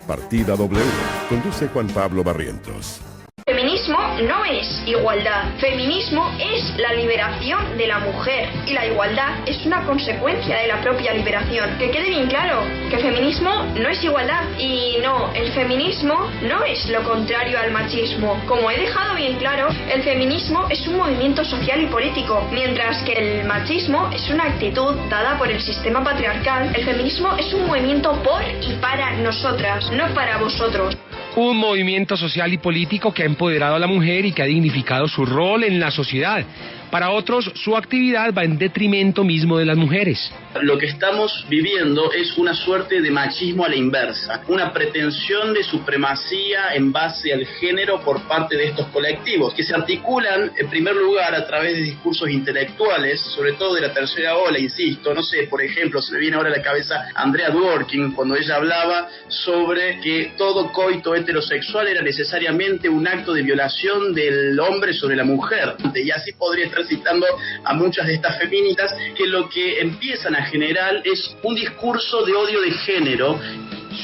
Partida W. Conduce Juan Pablo Barrientos. Feminismo no es igualdad. Feminismo es la liberación de la mujer. Y la igualdad es una consecuencia de la propia liberación. Que quede bien claro que feminismo no es igualdad. Y no, el feminismo no es lo contrario al machismo. Como he dejado bien claro, el feminismo es un movimiento social y político. Mientras que el machismo es una actitud dada por el sistema patriarcal, el feminismo es un movimiento por y para nosotras, no para vosotros. Un movimiento social y político que ha empoderado a la mujer y que ha dignificado su rol en la sociedad. Para otros, su actividad va en detrimento mismo de las mujeres. Lo que estamos viviendo es una suerte de machismo a la inversa, una pretensión de supremacía en base al género por parte de estos colectivos, que se articulan en primer lugar a través de discursos intelectuales, sobre todo de la tercera ola, insisto, no sé, por ejemplo, se me viene ahora a la cabeza Andrea Dworkin, cuando ella hablaba sobre que todo coito heterosexual era necesariamente un acto de violación del hombre sobre la mujer, y así podría estar citando a muchas de estas feministas que lo que empiezan a generar es un discurso de odio de género.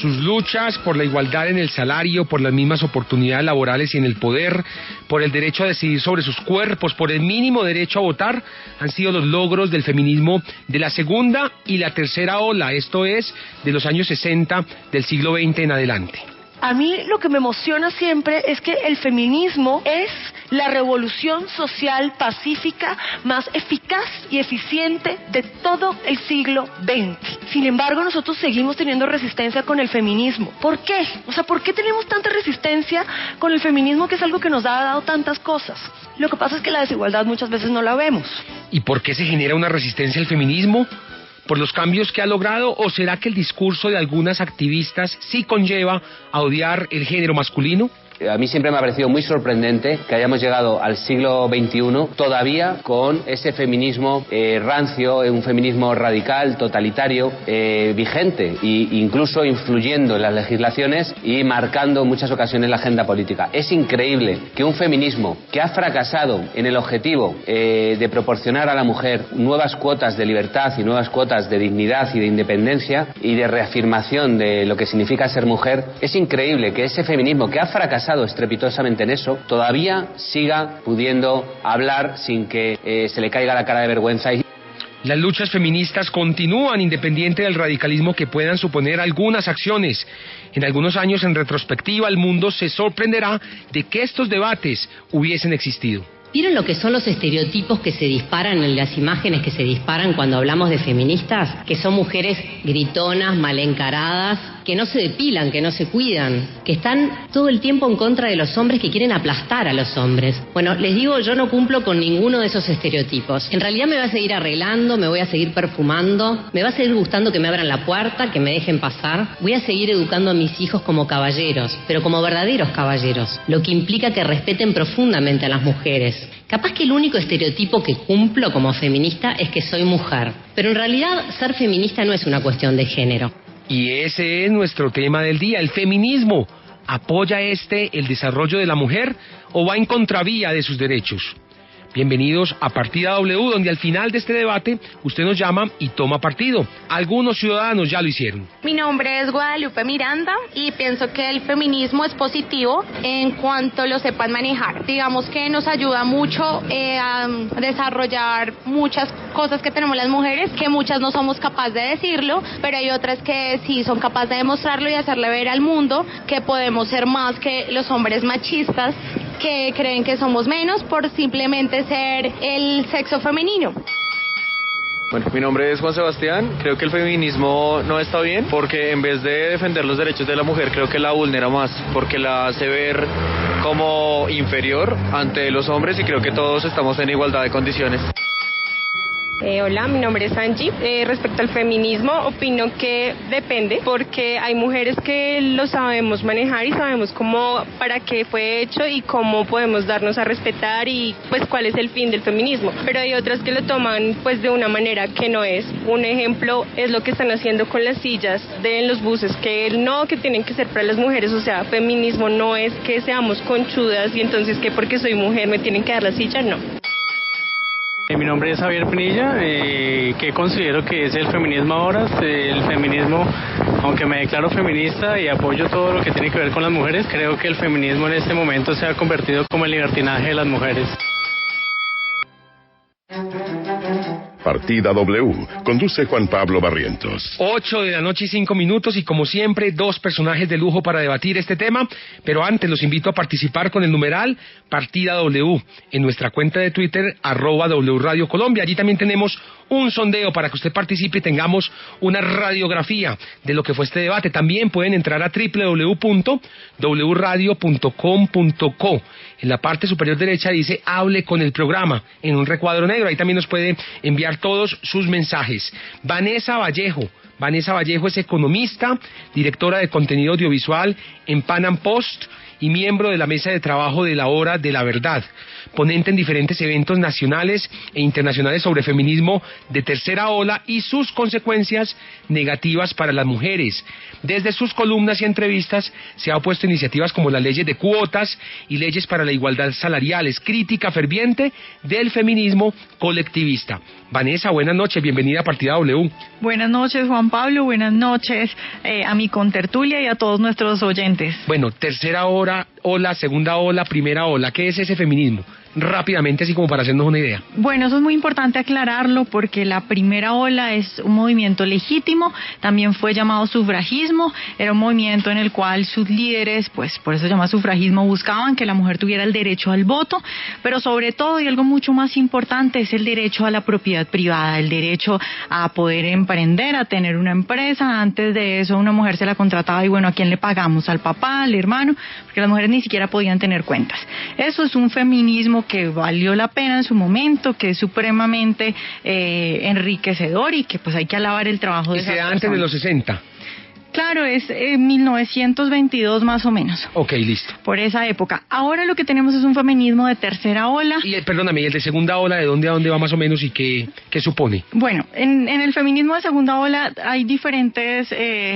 Sus luchas por la igualdad en el salario, por las mismas oportunidades laborales y en el poder, por el derecho a decidir sobre sus cuerpos, por el mínimo derecho a votar, han sido los logros del feminismo de la segunda y la tercera ola, esto es, de los años 60 del siglo XX en adelante. A mí lo que me emociona siempre es que el feminismo es la revolución social pacífica más eficaz y eficiente de todo el siglo XX. Sin embargo, nosotros seguimos teniendo resistencia con el feminismo. ¿Por qué? O sea, ¿por qué tenemos tanta resistencia con el feminismo, que es algo que nos ha dado tantas cosas? Lo que pasa es que la desigualdad muchas veces no la vemos. ¿Y por qué se genera una resistencia al feminismo? ¿Por los cambios que ha logrado, o será que el discurso de algunas activistas sí conlleva a odiar el género masculino? A mí siempre me ha parecido muy sorprendente que hayamos llegado al siglo XXI todavía con ese feminismo rancio, un feminismo radical, totalitario, vigente e incluso influyendo en las legislaciones y marcando en muchas ocasiones la agenda política. Es increíble que un feminismo que ha fracasado en el objetivo de proporcionar a la mujer nuevas cuotas de libertad y nuevas cuotas de dignidad y de independencia y de reafirmación de lo que significa ser mujer, es increíble que ese feminismo que ha fracasado estrepitosamente en eso, todavía siga pudiendo hablar sin que se le caiga la cara de vergüenza. Las luchas feministas continúan independiente del radicalismo que puedan suponer algunas acciones. En algunos años, en retrospectiva, el mundo se sorprenderá de que estos debates hubiesen existido. ¿Vieron lo que son los estereotipos que se disparan en las imágenes que se disparan cuando hablamos de feministas? Que son mujeres gritonas, mal encaradas, que no se depilan, que no se cuidan, que están todo el tiempo en contra de los hombres, que quieren aplastar a los hombres. Bueno, les digo, yo no cumplo con ninguno de esos estereotipos. En realidad me voy a seguir arreglando, me voy a seguir perfumando, me va a seguir gustando que me abran la puerta, que me dejen pasar. Voy a seguir educando a mis hijos como caballeros, pero como verdaderos caballeros, lo que implica que respeten profundamente a las mujeres. Capaz que el único estereotipo que cumplo como feminista es que soy mujer, pero en realidad ser feminista no es una cuestión de género. Y ese es nuestro tema del día, el feminismo. ¿Apoya el desarrollo de la mujer o va en contravía de sus derechos? Bienvenidos a Partida W, donde al final de este debate usted nos llama y toma partido. Algunos ciudadanos ya lo hicieron. Mi nombre es Guadalupe Miranda y pienso que el feminismo es positivo en cuanto lo sepan manejar. Digamos que nos ayuda mucho a desarrollar muchas cosas que tenemos las mujeres, que muchas no somos capaces de decirlo, pero hay otras que sí son capaces de demostrarlo y hacerle ver al mundo que podemos ser más que los hombres machistas que creen que somos menos por simplemente ser el sexo femenino. Bueno, mi nombre es Juan Sebastián. Creo que el feminismo no está bien porque en vez de defender los derechos de la mujer, creo que la vulnera más, porque la hace ver como inferior ante los hombres, y creo que todos estamos en igualdad de condiciones. Hola, mi nombre es Angie. Respecto al feminismo, opino que depende, porque hay mujeres que lo sabemos manejar y sabemos cómo, para qué fue hecho y cómo podemos darnos a respetar y pues cuál es el fin del feminismo. Pero hay otras que lo toman pues de una manera que no es. Un ejemplo es lo que están haciendo con las sillas de los buses, que tienen que ser para las mujeres. O sea, feminismo no es que seamos conchudas y entonces que porque soy mujer me tienen que dar la silla, no. Mi nombre es Javier Pinilla. ¿Qué considero que es el feminismo ahora? El feminismo, aunque me declaro feminista y apoyo todo lo que tiene que ver con las mujeres, creo que el feminismo en este momento se ha convertido como el libertinaje de las mujeres. Partida W. Conduce Juan Pablo Barrientos. 8:05 y como siempre, dos personajes de lujo para debatir este tema. Pero antes los invito a participar con el numeral Partida W en nuestra cuenta de Twitter, @W Radio Colombia. Allí también tenemos un sondeo para que usted participe y tengamos una radiografía de lo que fue este debate. También pueden entrar a www.wradio.com.co. En la parte superior derecha dice hable con el programa en un recuadro negro. Ahí también nos puede enviar todos sus mensajes. Vanessa Vallejo es economista, directora de contenido audiovisual en Pan Am Post y miembro de la mesa de trabajo de la Hora de la Verdad, ponente en diferentes eventos nacionales e internacionales sobre feminismo de tercera ola y sus consecuencias negativas para las mujeres. Desde sus columnas y entrevistas se ha opuesto a iniciativas como las leyes de cuotas y leyes para la igualdad salarial. Es crítica ferviente del feminismo colectivista. Vanessa, buenas noches, bienvenida a Partida W. Buenas noches, Juan Pablo, buenas noches a mi contertulia y a todos nuestros oyentes. Bueno, tercera ola, segunda ola, primera ola, ¿qué es ese feminismo? Rápidamente, así como para hacernos una idea. Bueno, eso es muy importante aclararlo porque la primera ola es un movimiento legítimo, también fue llamado sufragismo, era un movimiento en el cual sus líderes, pues por eso se llama sufragismo, buscaban que la mujer tuviera el derecho al voto, pero sobre todo, y algo mucho más importante, es el derecho a la propiedad privada, el derecho a poder emprender, a tener una empresa. Antes de eso una mujer se la contrataba y bueno, ¿a quién le pagamos? ¿Al papá, al hermano? Porque las mujeres ni siquiera podían tener cuentas. Eso es un feminismo que valió la pena en su momento, que es supremamente enriquecedor y que pues hay que alabar el trabajo de esas personas. Antes de los 60. Claro, es 1922 más o menos. Ok, listo. Por esa época. Ahora lo que tenemos es un feminismo de tercera ola. Y perdóname, ¿y el de segunda ola de dónde a dónde va más o menos y qué supone? Bueno, en el feminismo de segunda ola hay diferentes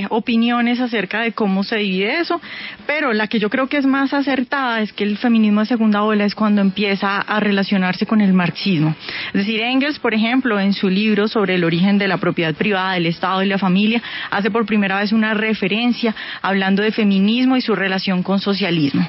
opiniones acerca de cómo se divide eso, pero la que yo creo que es más acertada es que el feminismo de segunda ola es cuando empieza a relacionarse con el marxismo. Es decir, Engels, por ejemplo, en su libro sobre el origen de la propiedad privada, del Estado y la familia, hace por primera vez una referencia hablando de feminismo y su relación con socialismo.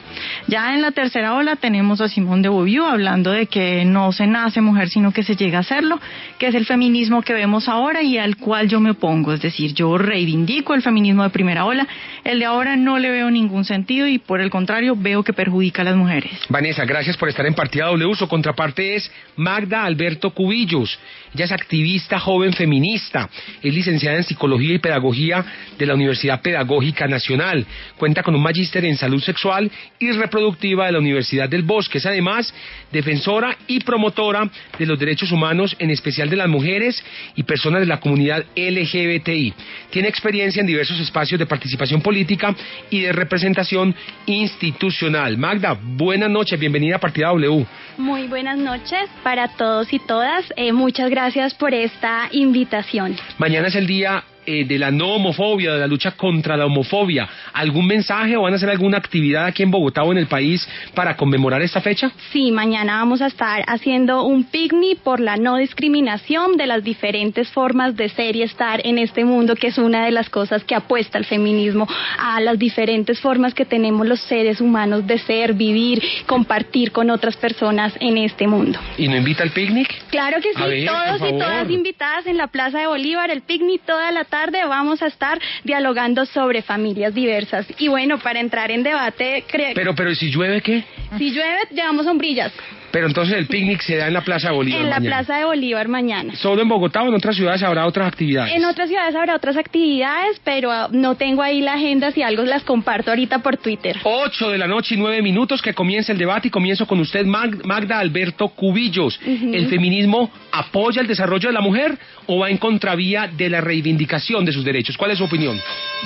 Ya en la tercera ola tenemos a Simone de Beauvoir hablando de que no se nace mujer sino que se llega a serlo, que es el feminismo que vemos ahora y al cual yo me opongo. Es decir, yo reivindico el feminismo de primera ola, el de ahora no le veo ningún sentido y por el contrario veo que perjudica a las mujeres. Vanessa, gracias por estar en Partida W. Su contraparte es Magda Alberto Cubillos. Ella es activista joven feminista, es licenciada en Psicología y Pedagogía de la Universidad Pedagógica Nacional, cuenta con un magíster en Salud Sexual y Reproductiva de la Universidad del Bosque, es además defensora y promotora de los derechos humanos, en especial de las mujeres y personas de la comunidad LGBTI. Tiene experiencia en diversos espacios de participación política y de representación institucional. Magda, buenas noches, bienvenida a Partida W. Muy buenas noches para todos y todas, muchas gracias por esta invitación. Mañana es el día de la no homofobia, de la lucha contra la homofobia. ¿Algún mensaje o van a hacer alguna actividad aquí en Bogotá o en el país para conmemorar esta fecha? Sí, mañana vamos a estar haciendo un picnic por la no discriminación de las diferentes formas de ser y estar en este mundo, que es una de las cosas que apuesta el feminismo, a las diferentes formas que tenemos los seres humanos de ser, vivir, compartir con otras personas en este mundo. ¿Y no invita al picnic? Claro que sí, todos y todas invitadas en la Plaza de Bolívar, el picnic toda la tarde vamos a estar dialogando sobre familias diversas. Y bueno, para entrar en debate... Pero ¿y si llueve qué? Si llueve, llevamos sombrillas. Pero entonces el picnic se da en la Plaza de Bolívar En la mañana. Plaza de Bolívar mañana. ¿Solo en Bogotá o en otras ciudades habrá otras actividades? En otras ciudades habrá otras actividades, pero no tengo ahí la agenda, si algo las comparto ahorita por Twitter. 8:09 que comienza el debate y comienzo con usted, Magda Alberto Cubillos. ¿El feminismo apoya el desarrollo de la mujer o va en contravía de la reivindicación de sus derechos? ¿Cuál es su opinión?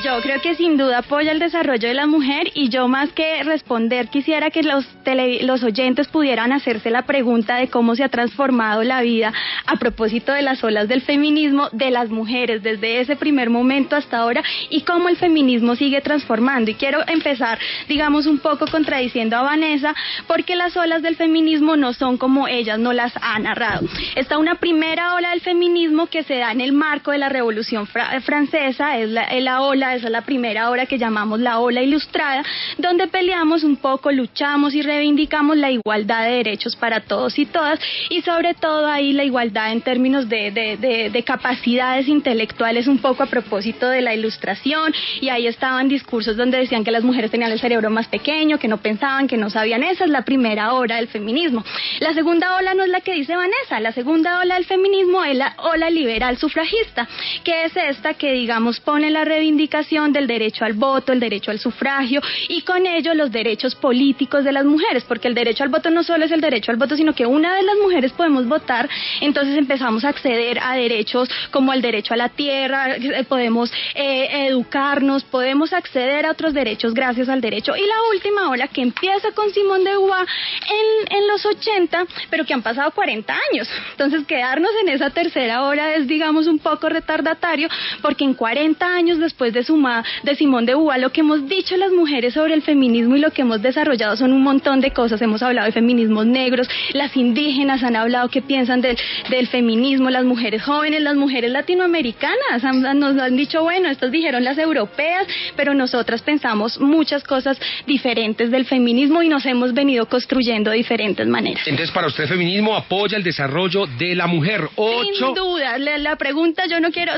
Yo creo que sin duda apoya el desarrollo de la mujer y yo más que responder quisiera que los oyentes pudieran hacer hacerse la pregunta de cómo se ha transformado la vida a propósito de las olas del feminismo de las mujeres desde ese primer momento hasta ahora y cómo el feminismo sigue transformando. Y quiero empezar, digamos, un poco contradiciendo a Vanessa, porque las olas del feminismo no son como ellas no las ha narrado. Está una primera ola del feminismo que se da en el marco de la Revolución Francesa, esa es la primera ola que llamamos la ola ilustrada, donde peleamos un poco, luchamos y reivindicamos la igualdad de derechos para todos y todas, y sobre todo ahí la igualdad en términos de capacidades intelectuales, un poco a propósito de la ilustración, y ahí estaban discursos donde decían que las mujeres tenían el cerebro más pequeño, que no pensaban, que no sabían. Esa es la primera ola del feminismo. La segunda ola no es la que dice Vanessa, la segunda ola del feminismo es la ola liberal sufragista, que es esta que, digamos, pone la reivindicación del derecho al voto, el derecho al sufragio, y con ello los derechos políticos de las mujeres, porque el derecho al voto no solo es el derecho al voto, sino que una vez las mujeres podemos votar, entonces empezamos a acceder a derechos como el derecho a la tierra, podemos educarnos, podemos acceder a otros derechos gracias al derecho. Y la última ola, que empieza con Simone de Beauvoir en los 80, pero que han pasado 40 años. Entonces quedarnos en esa tercera ola es, digamos, un poco retardatario, porque en 40 años después de Simone de Beauvoir, lo que hemos dicho las mujeres sobre el feminismo y lo que hemos desarrollado son un montón de cosas. Hemos hablado de feminismos negros, las indígenas han hablado qué piensan del feminismo, las mujeres jóvenes, las mujeres latinoamericanas nos han dicho, bueno, estas dijeron las europeas, pero nosotras pensamos muchas cosas diferentes del feminismo y nos hemos venido construyendo de diferentes maneras. Entonces, para usted, el feminismo apoya el desarrollo de la mujer. Sin duda, la pregunta, yo no quiero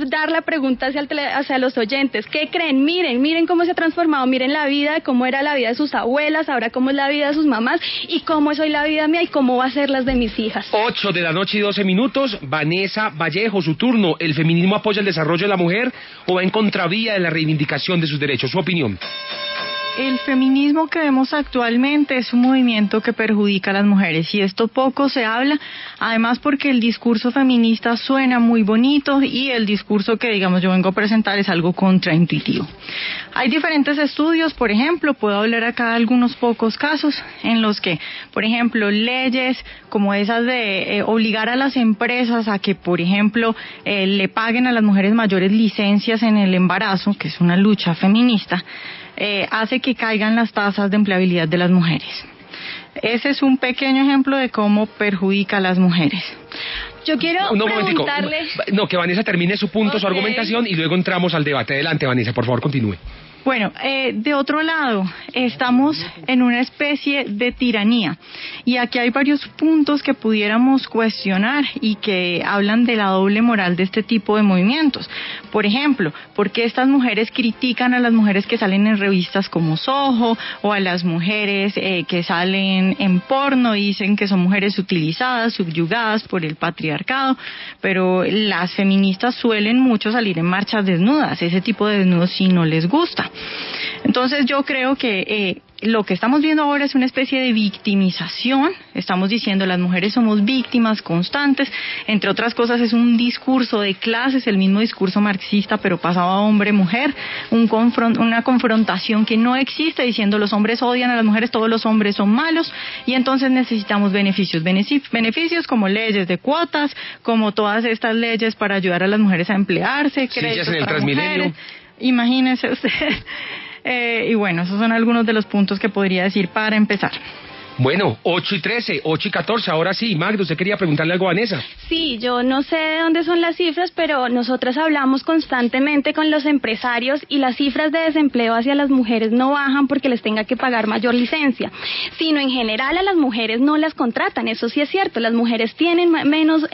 dar la pregunta hacia los oyentes. ¿Qué creen? Miren cómo se ha transformado, miren la vida, cómo era la vida de sus abuelas, ahora cómo es la vida de sus mamás y cómo es hoy la vida mía y cómo va a ser las de mis hijas. 8 de la noche y 12 minutos. Vanessa Vallejo, su turno. ¿El feminismo apoya el desarrollo de la mujer o va en contravía de la reivindicación de sus derechos? Su opinión. El feminismo que vemos actualmente es un movimiento que perjudica a las mujeres y esto poco se habla, además porque el discurso feminista suena muy bonito y el discurso que, digamos, yo vengo a presentar es algo contraintuitivo. Hay diferentes estudios, por ejemplo, puedo hablar acá de algunos pocos casos en los que, por ejemplo, leyes como esas de obligar a las empresas a que, por ejemplo, le paguen a las mujeres mayores licencias en el embarazo, que es una lucha feminista, hace que caigan las tasas de empleabilidad de las mujeres. Ese es un pequeño ejemplo de cómo perjudica a las mujeres. Yo quiero preguntarle... No, que Vanessa termine su punto, su argumentación, y luego entramos al debate. Adelante, Vanessa, por favor, continúe. Bueno, de otro lado, estamos en una especie de tiranía y aquí hay varios puntos que pudiéramos cuestionar y que hablan de la doble moral de este tipo de movimientos. Por ejemplo, ¿por qué estas mujeres critican a las mujeres que salen en revistas como Soho o a las mujeres que salen en porno y dicen que son mujeres utilizadas, subyugadas por el patriarcado? Pero las feministas suelen mucho salir en marchas desnudas, ese tipo de desnudos sí no les gusta. Entonces yo creo que lo que estamos viendo ahora es una especie de victimización. Estamos diciendo las mujeres somos víctimas constantes, entre otras cosas es un discurso de clases, el mismo discurso marxista pero pasado a hombre-mujer, una confrontación que no existe diciendo los hombres odian a las mujeres, todos los hombres son malos y entonces necesitamos beneficios como leyes de cuotas, como todas estas leyes para ayudar a las mujeres a emplearse, créditos para mujeres. Imagínese usted. Y bueno, esos son algunos de los puntos que podría decir para empezar. Bueno, 8 y 13, 8 y 14, ahora sí. Magda, ¿usted quería preguntarle algo a Vanessa? Sí, yo no sé de dónde son las cifras, pero nosotras hablamos constantemente con los empresarios y las cifras de desempleo hacia las mujeres no bajan porque les tenga que pagar mayor licencia, sino en general a las mujeres no las contratan, eso sí es cierto, las mujeres tienen menos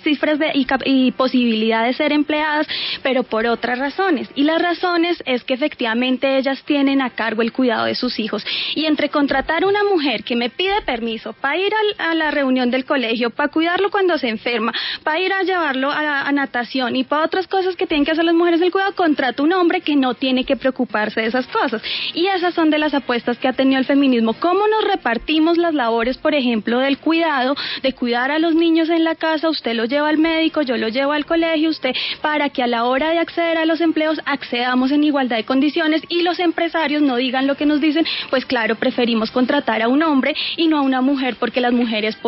cifras y posibilidad de ser empleadas, pero por otras razones, y las razones es que efectivamente ellas tienen a cargo el cuidado de sus hijos, y entre contratar a una mujer que me pide permiso para ir a la reunión del colegio, para cuidarlo cuando se enferma, para ir a llevarlo a natación y para otras cosas que tienen que hacer las mujeres del cuidado, contrata un hombre que no tiene que preocuparse de esas cosas. Y esas son de las apuestas que ha tenido el feminismo. ¿Cómo nos repartimos las labores, por ejemplo, del cuidado, de cuidar a los niños en la casa? Usted lo lleva al médico, yo lo llevo al colegio, usted, para que a la hora de acceder a los empleos accedamos en igualdad de condiciones y los empresarios no digan lo que nos dicen, pues claro, preferimos contratar a un hombre hombre y no a una mujer, porque las mujeres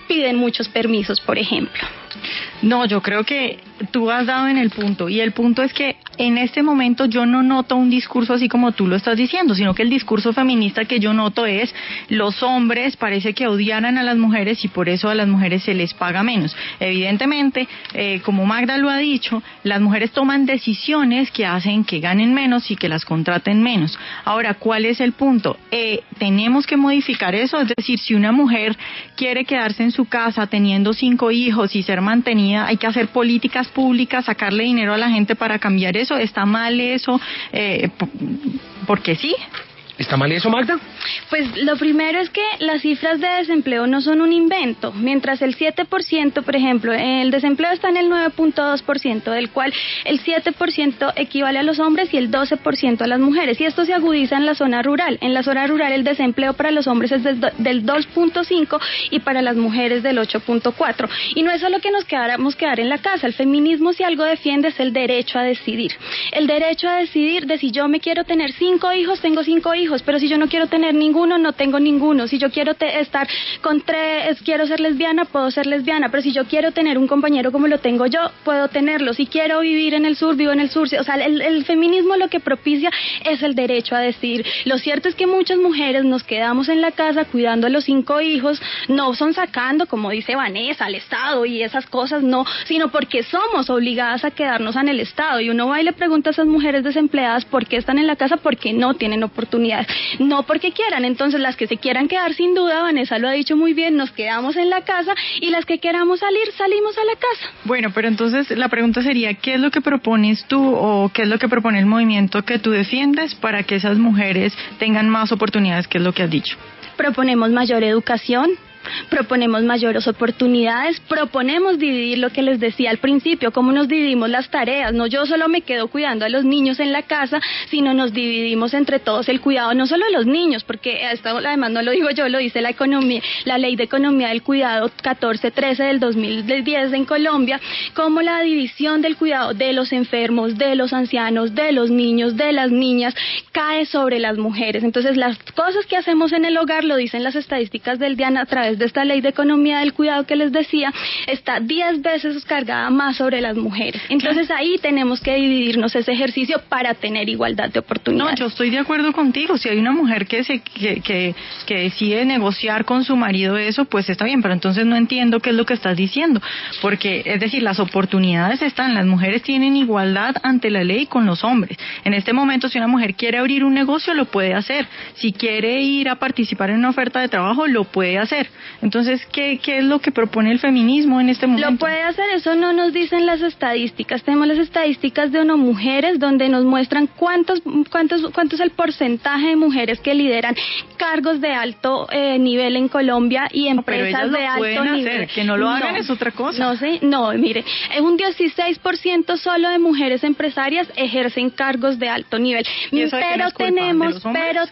piden muchos permisos, por ejemplo. No, yo creo que tú has dado en el punto, y el punto es que en este momento yo no noto un discurso así como tú lo estás diciendo, sino que el discurso feminista que yo noto es: los hombres parece que odiaran a las mujeres y por eso a las mujeres se les paga menos. Evidentemente, como Magda lo ha dicho, las mujeres toman decisiones que hacen que ganen menos y que las contraten menos. Ahora, ¿cuál es el punto? Tenemos que modificar eso, es decir, si una mujer quiere quedarse en su casa teniendo 5 hijos y ser mantenida, hay que hacer políticas públicas, sacarle dinero a la gente para cambiar eso. ¿Está mal eso? Porque sí. ¿Está mal eso, Magda? Pues lo primero es que las cifras de desempleo no son un invento. Mientras el 7%, por ejemplo, el desempleo está en el 9.2%, del cual el 7% equivale a los hombres y el 12% a las mujeres. Y esto se agudiza en la zona rural. En la zona rural el desempleo para los hombres es del 2.5% y para las mujeres del 8.4%. Y no es solo que nos quedáramos en la casa. El feminismo, si algo defiende, es el derecho a decidir. El derecho a decidir de si yo me quiero tener 5 hijos, tengo 5 hijos. Pero si yo no quiero tener ninguno, no tengo ninguno. Si yo quiero estar con 3, quiero ser lesbiana, puedo ser lesbiana. Pero si yo quiero tener un compañero como lo tengo yo, puedo tenerlo. Si quiero vivir en el sur, vivo en el sur. O sea, el feminismo lo que propicia es el derecho a decidir. Lo cierto es que muchas mujeres nos quedamos en la casa cuidando a los 5 hijos. No son sacando, como dice Vanessa, al Estado y esas cosas, no, sino porque somos obligadas a quedarnos en el Estado. Y uno va y le pregunta a esas mujeres desempleadas por qué están en la casa, porque no tienen oportunidades. No porque quieran. Entonces las que se quieran quedar, sin duda, Vanessa lo ha dicho muy bien, nos quedamos en la casa, y las que queramos salir, salimos a la casa. Bueno, pero entonces la pregunta sería: ¿qué es lo que propones tú o qué es lo que propone el movimiento que tú defiendes para que esas mujeres tengan más oportunidades? ¿Qué es lo que has dicho? Proponemos mayor educación, proponemos mayores oportunidades, proponemos dividir lo que les decía al principio, cómo nos dividimos las tareas. No, yo solo me quedo cuidando a los niños en la casa, sino nos dividimos entre todos el cuidado, no solo de los niños, porque esto además no lo digo yo, lo dice la Ley de Economía del Cuidado 1413 del 2010 en Colombia, como la división del cuidado de los enfermos, de los ancianos, de los niños, de las niñas, cae sobre las mujeres. Entonces las cosas que hacemos en el hogar, lo dicen las estadísticas del DIAN a través de esta Ley de Economía del Cuidado que les decía, está 10 veces cargada más sobre las mujeres. Entonces ahí tenemos que dividirnos ese ejercicio para tener igualdad de oportunidades. No, yo estoy de acuerdo contigo. Si hay una mujer que decide negociar con su marido eso, pues está bien, pero entonces no entiendo qué es lo que estás diciendo, porque es decir, las oportunidades están, las mujeres tienen igualdad ante la ley con los hombres. En este momento, si una mujer quiere abrir un negocio, lo puede hacer. Si quiere ir a participar en una oferta de trabajo, lo puede hacer. Entonces, ¿qué es lo que propone el feminismo en este momento? Lo puede hacer, eso no nos dicen las estadísticas. Tenemos las estadísticas de ONU Mujeres, donde nos muestran cuánto es el porcentaje de mujeres que lideran cargos de alto nivel en Colombia y empresas de alto nivel. Que no lo hagan es otra cosa. No sé, no, mire, un 16% solo de mujeres empresarias ejercen cargos de alto nivel. Pero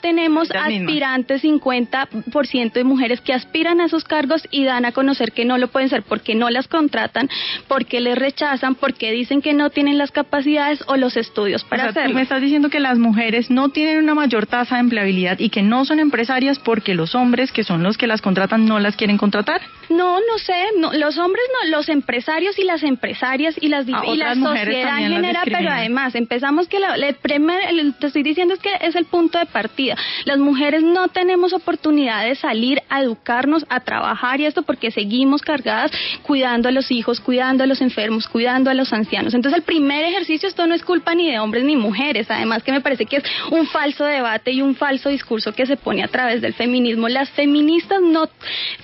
tenemos aspirantes, 50% de mujeres que aspiran a esos cargos y dan a conocer que no lo pueden ser porque no las contratan, porque les rechazan, porque dicen que no tienen las capacidades o los estudios para hacerlo. Tú me estás diciendo que las mujeres no tienen una mayor tasa de empleabilidad y que no son empresarias porque los hombres, que son los que las contratan, no las quieren contratar. No sé, los hombres no, los empresarios y las empresarias y la sociedad en general, pero además empezamos que te estoy diciendo es que es el punto de partida. Las mujeres no tenemos oportunidad de salir a educarnos, a trabajar y esto porque seguimos cargadas cuidando a los hijos, cuidando a los enfermos, cuidando a los ancianos. Entonces el primer ejercicio, esto no es culpa ni de hombres ni mujeres, además que me parece que es un falso debate y un falso discurso que se pone a través del feminismo. Las feministas no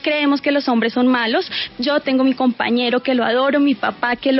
creemos que los hombres son malos. Yo tengo mi compañero que lo adoro, mi papá que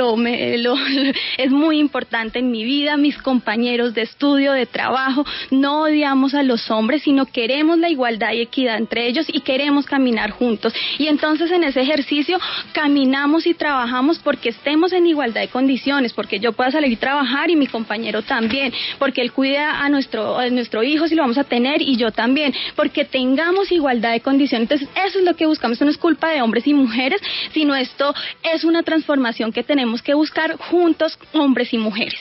es muy importante en mi vida, mis compañeros de estudio, de trabajo. No odiamos a los hombres, sino queremos la igualdad y equidad entre ellos y queremos caminar juntos. Y entonces en ese ejercicio caminamos y trabajamos porque estemos en igualdad de condiciones, porque yo pueda salir y trabajar y mi compañero también, porque él cuida a nuestro hijo si lo vamos a tener y yo también, porque tengamos igualdad de condiciones. Entonces eso es lo que buscamos. Esto no es culpa de hombres y mujeres, sino esto es una transformación que tenemos que buscar juntos, hombres y mujeres.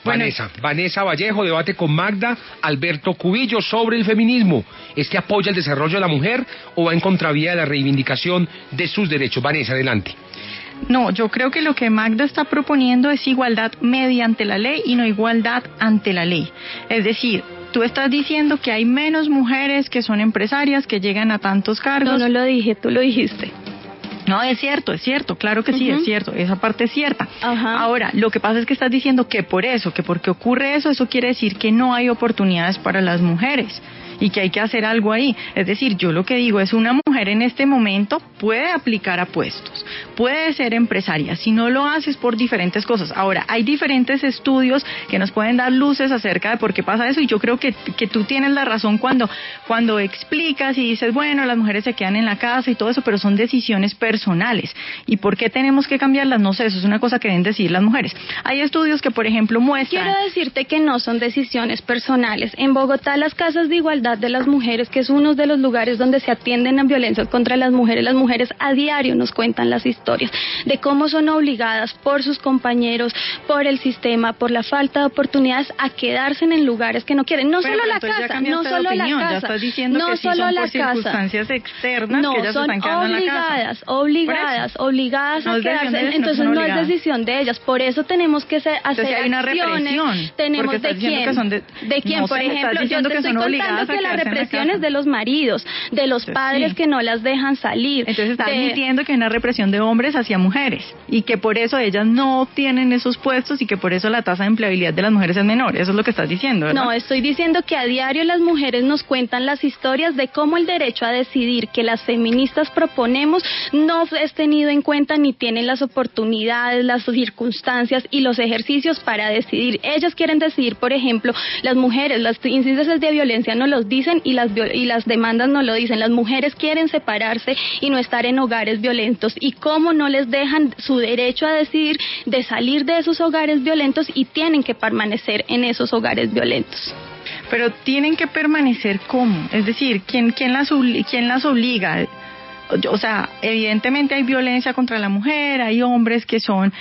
Vanessa Vallejo debate con Magda Alberto Cubillo sobre el feminismo. ¿Este apoya el desarrollo de la mujer o va en contravía de la reivindicación de sus derechos? Vanessa, adelante. No, yo creo que lo que Magda está proponiendo es igualdad mediante la ley y no igualdad ante la ley. Es decir, tú estás diciendo que hay menos mujeres que son empresarias, que llegan a tantos cargos. No lo dije, tú lo dijiste. No, es cierto, claro que sí, es cierto, esa parte es cierta. Ahora, lo que pasa es que estás diciendo que porque ocurre eso quiere decir que no hay oportunidades para las mujeres y que hay que hacer algo ahí. Es decir, yo lo que digo es, una mujer en este momento puede aplicar a puestos, puede ser empresaria, si no lo haces por diferentes cosas. Ahora, hay diferentes estudios que nos pueden dar luces acerca de por qué pasa eso, y yo creo que tú tienes la razón cuando explicas y dices, bueno, las mujeres se quedan en la casa y todo eso, pero son decisiones personales. ¿Y por qué tenemos que cambiarlas? No sé, eso es una cosa que deben decidir las mujeres. Hay estudios que, por ejemplo, muestran... Quiero decirte que no son decisiones personales. En Bogotá, las casas de igualdad de las mujeres, que es uno de los lugares donde se atienden a violencias contra las mujeres a diario nos cuentan las historias de cómo son obligadas por sus compañeros, por el sistema, por la falta de oportunidades a quedarse en lugares que no quieren. No solo la casa, no solo la casa. Ya estás diciendo no que solo sí son la por casa. Circunstancias externas no, que ellas son están quedando en la casa. obligadas a quedarse. Entonces no es decisión de ellas. Por eso tenemos que hacer hay una represión. Tenemos de quién. ¿De quién? Por ejemplo, yo te estoy contando que la represión es de los maridos, de los padres que no las dejan salir. Entonces está admitiendo que hay una represión de hombres hacia mujeres y que por eso ellas no obtienen esos puestos y que por eso la tasa de empleabilidad de las mujeres es menor. Eso es lo que estás diciendo, ¿verdad? No, estoy diciendo que a diario las mujeres nos cuentan las historias de cómo el derecho a decidir que las feministas proponemos no es tenido en cuenta ni tienen las oportunidades, las circunstancias y los ejercicios para decidir. Ellas quieren decidir, por ejemplo, las mujeres, los índices de violencia no los dicen y las demandas no lo dicen. Las mujeres quieren separarse y no estar en hogares violentos, y cómo no les dejan su derecho a decidir de salir de esos hogares violentos y tienen que permanecer en esos hogares violentos. Pero tienen que permanecer ¿cómo? Es decir, ¿quién las obliga? O sea, evidentemente hay violencia contra la mujer, hay hombres que son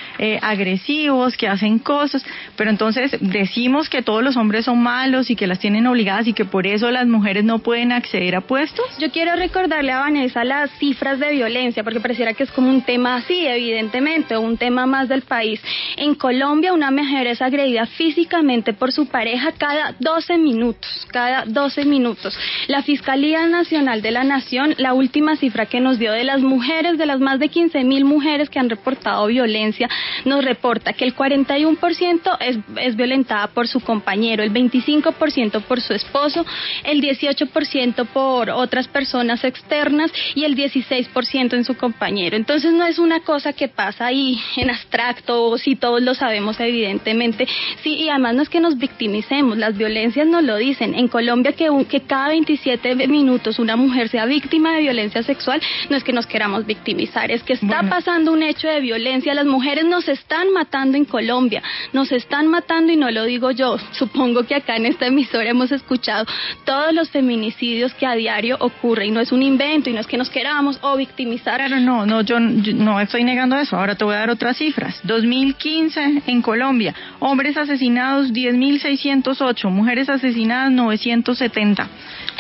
agresivos, que hacen cosas, pero entonces decimos que todos los hombres son malos y que las tienen obligadas y que por eso las mujeres no pueden acceder a puestos. Yo quiero recordarle a Vanessa las cifras de violencia, porque pareciera que es como un tema así, evidentemente, o un tema más del país. En Colombia, una mujer es agredida físicamente por su pareja cada 12 minutos. La Fiscalía Nacional de la Nación, la última cifra que nos dio de las mujeres, de las más de 15,000 mujeres que han reportado violencia, nos reporta que el 41% es violentada por su compañero, el 25% por su esposo, el 18% por otras personas externas y el 16% en su compañero. Entonces no es una cosa que pasa ahí en abstracto, sí, todos lo sabemos evidentemente, sí, y además no es que nos victimicemos, las violencias nos lo dicen. En Colombia que cada 27 minutos una mujer sea víctima de violencia sexual, no es que nos queramos victimizar, es que está pasando un hecho de violencia. Las mujeres nos están matando en Colombia, nos están matando, y no lo digo yo, supongo que acá en esta emisora hemos escuchado todos los feminicidios que a diario ocurren, y no es un invento, y no es que nos queramos o victimizar. Pero yo no estoy negando eso. Ahora te voy a dar otras cifras. 2015 en Colombia, hombres asesinados 10.608, mujeres asesinadas 970.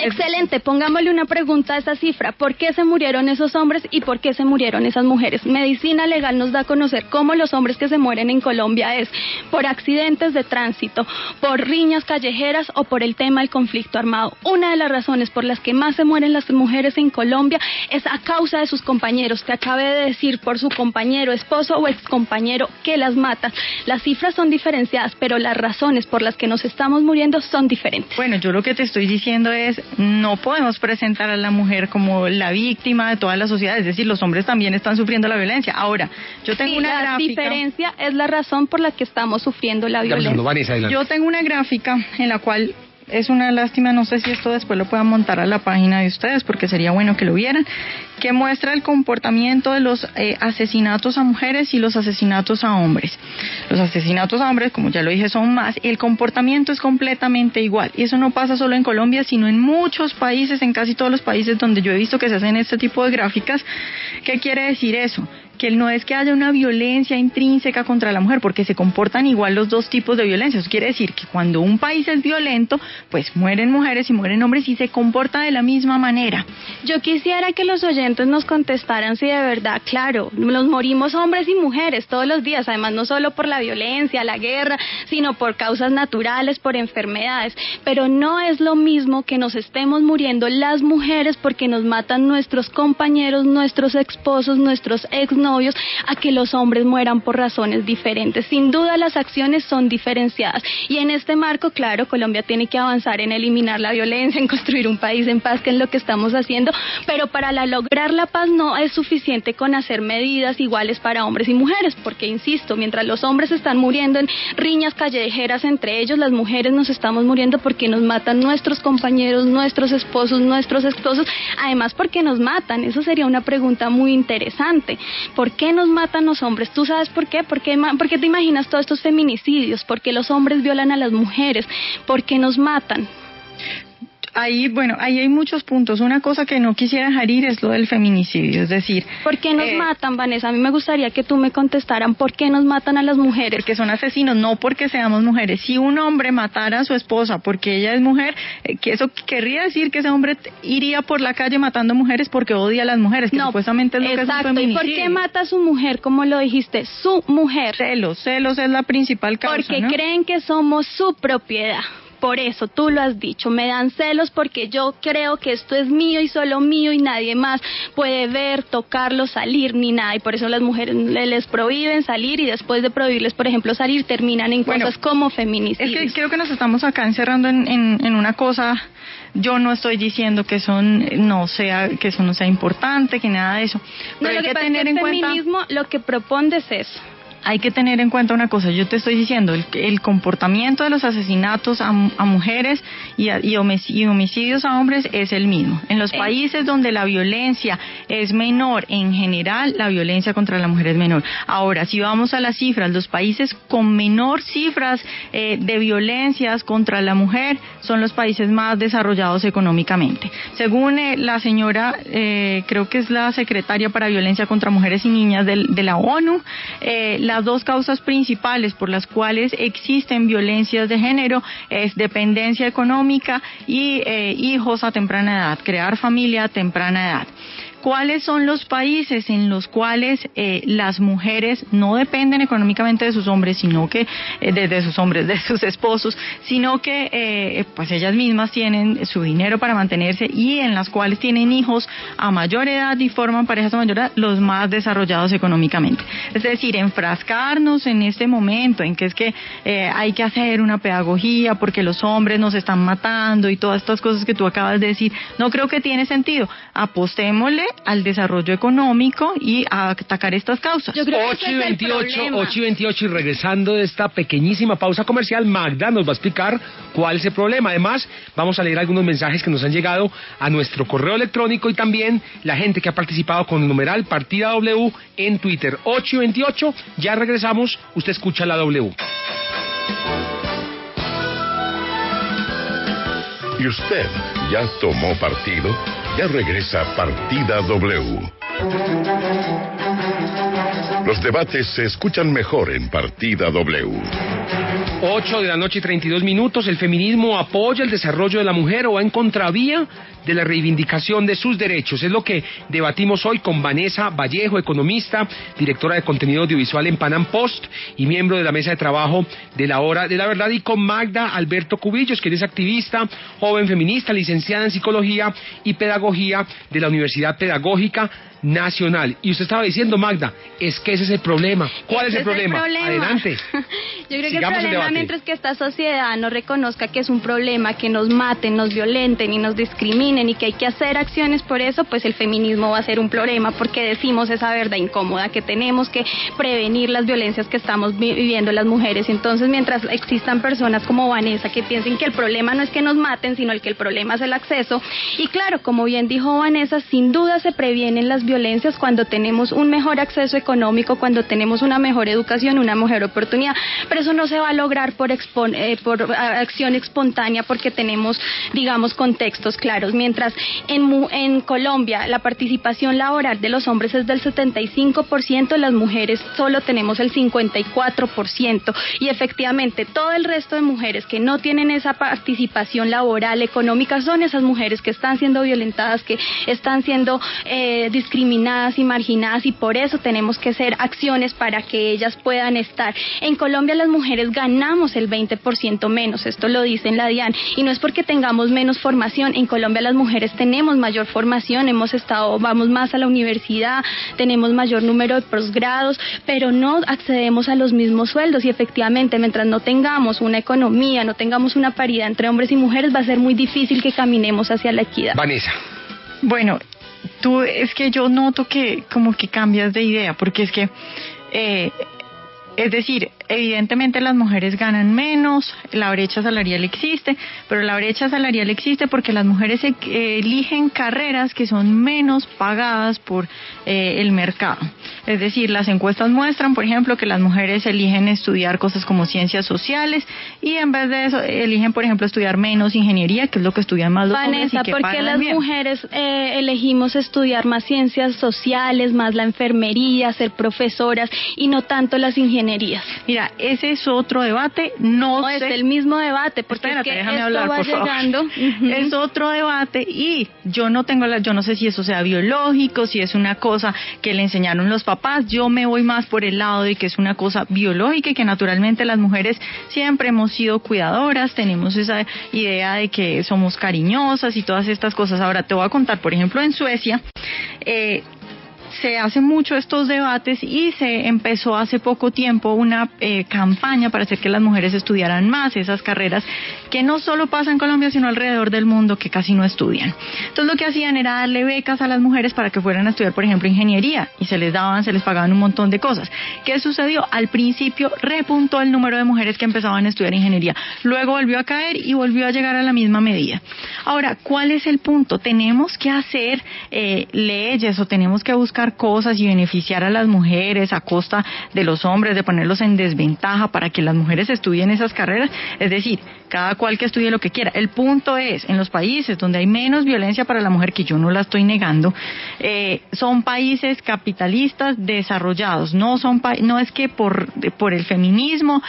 Excelente, pongámosle una pregunta a esa cifra: ¿por qué se murieron esos hombres y por qué se murieron esas mujeres? Medicina Legal nos da a conocer cómo los hombres que se mueren en Colombia es por accidentes de tránsito, por riñas callejeras o por el tema del conflicto armado. Una de las razones por las que más se mueren las mujeres en Colombia es a causa de sus compañeros, que acabé de decir, por su compañero, esposo o excompañero que las mata. Las cifras son diferenciadas, pero las razones por las que nos estamos muriendo son diferentes. Bueno, yo lo que te estoy diciendo es, no podemos presentar a la mujer como la víctima de toda la sociedad, es decir, los hombres también están sufriendo la violencia. Ahora, yo tengo una gráfica. La diferencia es la razón por la que estamos sufriendo la violencia. Yo tengo una gráfica en la cual es una lástima, no sé si esto después lo puedan montar a la página de ustedes, porque sería bueno que lo vieran, que muestra el comportamiento de los asesinatos a mujeres y los asesinatos a hombres. Los asesinatos a hombres, como ya lo dije, son más, el comportamiento es completamente igual, y eso no pasa solo en Colombia, sino en muchos países, en casi todos los países donde yo he visto que se hacen este tipo de gráficas. ¿Qué quiere decir eso? que no es que haya una violencia intrínseca contra la mujer, porque se comportan igual los dos tipos de violencia. Eso quiere decir que cuando un país es violento, pues mueren mujeres y mueren hombres y se comporta de la misma manera. Yo quisiera que los oyentes nos contestaran si de verdad, claro, nos morimos hombres y mujeres todos los días, además no solo por la violencia, la guerra, sino por causas naturales, por enfermedades, pero no es lo mismo que nos estemos muriendo las mujeres porque nos matan nuestros compañeros, nuestros esposos, nuestros exnovios, a que los hombres mueran por razones diferentes. Sin duda las acciones son diferenciadas y en este marco, claro, Colombia tiene que avanzar en eliminar la violencia, en construir un país en paz, que es lo que estamos haciendo, pero para lograr la paz no es suficiente con hacer medidas iguales para hombres y mujeres, porque insisto, mientras los hombres están muriendo en riñas callejeras entre ellos, las mujeres nos estamos muriendo porque nos matan nuestros compañeros, nuestros esposos, nuestros esposos, además porque nos matan. Eso sería una pregunta muy interesante. ¿Por qué nos matan los hombres? ¿Tú sabes por qué? ¿Por qué te imaginas todos estos feminicidios? ¿Por qué los hombres violan a las mujeres? ¿Por qué nos matan? Ahí hay muchos puntos. Una cosa que no quisiera dejar ir es lo del feminicidio, es decir... ¿Por qué nos matan, Vanessa? A mí me gustaría que tú me contestaran por qué nos matan a las mujeres. Porque son asesinos, no porque seamos mujeres. Si un hombre matara a su esposa porque ella es mujer, que eso querría decir que ese hombre iría por la calle matando mujeres porque odia a las mujeres, que no, supuestamente es lo que es un feminicidio. ¿Y por qué mata a su mujer, como lo dijiste? Su mujer. Celos es la principal causa, porque ¿no? creen que somos su propiedad. Por eso, tú lo has dicho, me dan celos porque yo creo que esto es mío y solo mío y nadie más puede ver, tocarlo, salir ni nada. Y por eso las mujeres les prohíben salir y después de prohibirles, por ejemplo, salir, terminan en cosas como feminicidios. Es que creo que nos estamos acá encerrando en una cosa. Yo no estoy diciendo que eso no sea importante, que nada de eso. Pero no, lo que pasa es que el feminismo lo que propone es eso. Hay que tener en cuenta una cosa, yo te estoy diciendo, el comportamiento de los asesinatos a mujeres y homicidios a hombres es el mismo. En los países donde la violencia es menor, en general, la violencia contra la mujer es menor. Ahora, si vamos a las cifras, los países con menor cifras de violencias contra la mujer son los países más desarrollados económicamente. Según la señora, creo que es la secretaria para violencia contra mujeres y niñas de la ONU, las dos causas principales por las cuales existen violencias de género es dependencia económica y hijos a temprana edad, crear familia a temprana edad. ¿Cuáles son los países en los cuales las mujeres no dependen económicamente de sus hombres, sino que de sus esposos, sino que pues ellas mismas tienen su dinero para mantenerse y en las cuales tienen hijos a mayor edad y forman parejas a mayor edad, los más desarrollados económicamente? Es decir, enfrascarnos en este momento en que es que hay que hacer una pedagogía porque los hombres nos están matando y todas estas cosas que tú acabas de decir, no creo que tiene sentido. Apostémosle al desarrollo económico y a atacar estas causas. 8:28 y regresando de esta pequeñísima pausa comercial, Magda nos va a explicar cuál es el problema. Además, vamos a leer algunos mensajes que nos han llegado a nuestro correo electrónico y también la gente que ha participado con el numeral Partida W en Twitter. 8:28, ya regresamos, usted escucha la W. ¿Y usted ya tomó partido? Ya regresa Partida W. Los debates se escuchan mejor en Partida W. 8:32 p.m. ¿El feminismo apoya el desarrollo de la mujer o va en contravía de la reivindicación de sus derechos? Es lo que debatimos hoy con Vanessa Vallejo, economista, directora de contenido audiovisual en Panam Post y miembro de la mesa de trabajo de La Hora de la Verdad, y con Magda Alberto Cubillos, quien es activista, joven feminista, licenciada en Psicología y Pedagogía de la Universidad Pedagógica Nacional. Y usted estaba diciendo, Magda, es que ese es el problema. ¿Cuál es el problema? Adelante. Yo creo que el problema, mientras que esta sociedad no reconozca que es un problema, que nos maten, nos violenten y nos discriminen y que hay que hacer acciones por eso, pues el feminismo va a ser un problema, porque decimos esa verdad incómoda, que tenemos que prevenir las violencias que estamos viviendo las mujeres. Entonces, mientras existan personas como Vanessa que piensen que el problema no es que nos maten, sino que el problema es el acceso, y claro, como bien dijo Vanessa, sin duda se previenen las violencias cuando tenemos un mejor acceso económico, cuando tenemos una mejor educación, una mejor oportunidad, pero eso no se va a lograr por acción espontánea porque tenemos, digamos, contextos claros. Mientras en Colombia la participación laboral de los hombres es del 75%, las mujeres solo tenemos el 54%, y efectivamente todo el resto de mujeres que no tienen esa participación laboral, económica, son esas mujeres que están siendo violentadas, que están siendo discriminadas y marginadas, y por eso tenemos que hacer acciones para que ellas puedan estar. En Colombia las mujeres ganamos el 20% menos, esto lo dice en la DIAN, y no es porque tengamos menos formación. En Colombia las mujeres tenemos mayor formación, vamos más a la universidad, tenemos mayor número de posgrados, pero no accedemos a los mismos sueldos, y efectivamente mientras no tengamos una economía, no tengamos una paridad entre hombres y mujeres, va a ser muy difícil que caminemos hacia la equidad. Vanessa. Bueno, es que yo noto que como que cambias de idea, porque es que es decir, evidentemente las mujeres ganan menos, la brecha salarial existe, pero la brecha salarial existe porque las mujeres eligen carreras que son menos pagadas por el mercado. Es decir, las encuestas muestran, por ejemplo, que las mujeres eligen estudiar cosas como ciencias sociales y en vez de eso eligen, por ejemplo, estudiar menos ingeniería, que es lo que estudian más los hombres y que ¿por qué las bien? mujeres elegimos estudiar más ciencias sociales, más la enfermería, ser profesoras y no tanto las ingenierías? Mira, ese es otro debate, no sé. Es el mismo debate, porque espérate, es que déjame esto hablar, va por llegando. favor. Es otro debate y yo no sé si eso sea biológico, si es una cosa que le enseñaron los papás. Yo me voy más por el lado de que es una cosa biológica y que naturalmente las mujeres siempre hemos sido cuidadoras, tenemos esa idea de que somos cariñosas y todas estas cosas. Ahora te voy a contar, por ejemplo, en Suecia se hacen mucho estos debates y se empezó hace poco tiempo una campaña para hacer que las mujeres estudiaran más esas carreras que no solo pasa en Colombia sino alrededor del mundo, que casi no estudian. Entonces lo que hacían era darle becas a las mujeres para que fueran a estudiar, por ejemplo, ingeniería, y se les pagaban un montón de cosas. ¿Qué sucedió? Al principio repuntó el número de mujeres que empezaban a estudiar ingeniería, luego volvió a caer y volvió a llegar a la misma medida. Ahora, ¿cuál es el punto? Tenemos que hacer leyes o tenemos que buscar cosas y beneficiar a las mujeres a costa de los hombres, de ponerlos en desventaja para que las mujeres estudien esas carreras. Es decir, cada cual que estudie lo que quiera. El punto es, en los países donde hay menos violencia para la mujer, que yo no la estoy negando, son países capitalistas desarrollados. No es que por el feminismo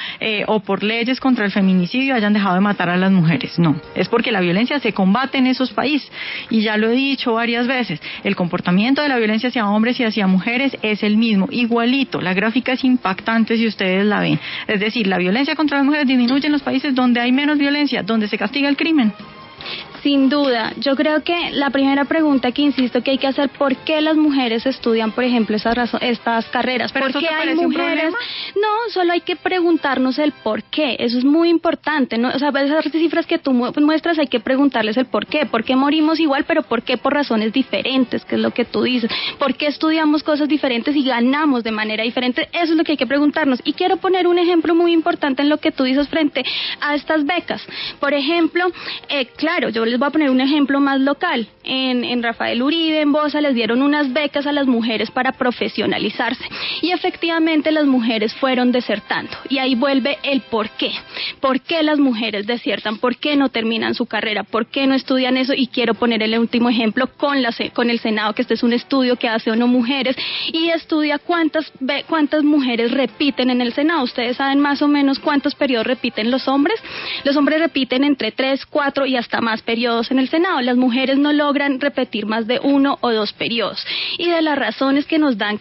o por leyes contra el feminicidio hayan dejado de matar a las mujeres. No, es porque la violencia se combate en esos países. Y ya lo he dicho varias veces, el comportamiento de la violencia hacia hombres y hacia mujeres es el mismo, igualito. La gráfica es impactante si ustedes la ven. Es decir, la violencia contra las mujeres disminuye en los países donde hay menos violencia, donde se castiga el crimen. Sin duda, yo creo que la primera pregunta que insisto que hay que hacer, ¿por qué las mujeres estudian, por ejemplo, estas carreras? ¿Por qué hay mujeres? No, solo hay que preguntarnos el por qué, eso es muy importante, ¿no? O sea, esas cifras que tú muestras hay que preguntarles el por qué morimos igual, pero por qué por razones diferentes, que es lo que tú dices, por qué estudiamos cosas diferentes y ganamos de manera diferente, eso es lo que hay que preguntarnos. Y quiero poner un ejemplo muy importante en lo que tú dices frente a estas becas. Por ejemplo, claro, yo les voy a poner un ejemplo más local. En Rafael Uribe, en Bosa, les dieron unas becas a las mujeres para profesionalizarse y efectivamente las mujeres fueron desertando, y ahí vuelve el por qué. ¿Por qué las mujeres desiertan? ¿Por qué no terminan su carrera? ¿Por qué no estudian eso? Y quiero poner el último ejemplo con el Senado, que este es un estudio que hace ONU Mujeres y estudia cuántas mujeres repiten en el Senado. ¿Ustedes saben más o menos cuántos periodos repiten los hombres? Los hombres repiten entre 3, 4 y hasta más periodos en el Senado. Las mujeres no logran repetir más de 1 o 2 periodos. Y de las razones que nos dan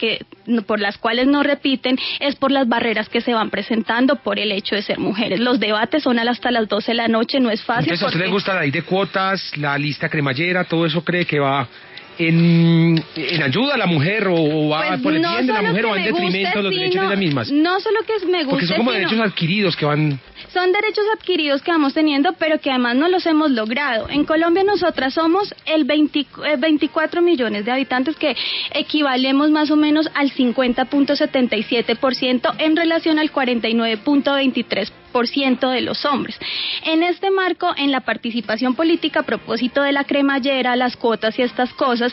por las cuales no repiten es por las barreras que se van presentando por el hecho de ser mujeres. Los debates son hasta las 12 de la noche, no es fácil. Entonces, ¿a usted le gusta la ley de cuotas, la lista cremallera, todo eso cree que va en ayuda a la mujer o va pues por el bien de la mujer o va en detrimento de los derechos de ellas mismas? No solo que me guste, porque son como derechos adquiridos que van... Son derechos adquiridos que vamos teniendo, pero que además no los hemos logrado. En Colombia nosotras somos 24 millones de habitantes, que equivalemos más o menos al 50.77% en relación al 49.23% 50% de los hombres. En este marco, en la participación política, a propósito de la cremallera, las cuotas y estas cosas,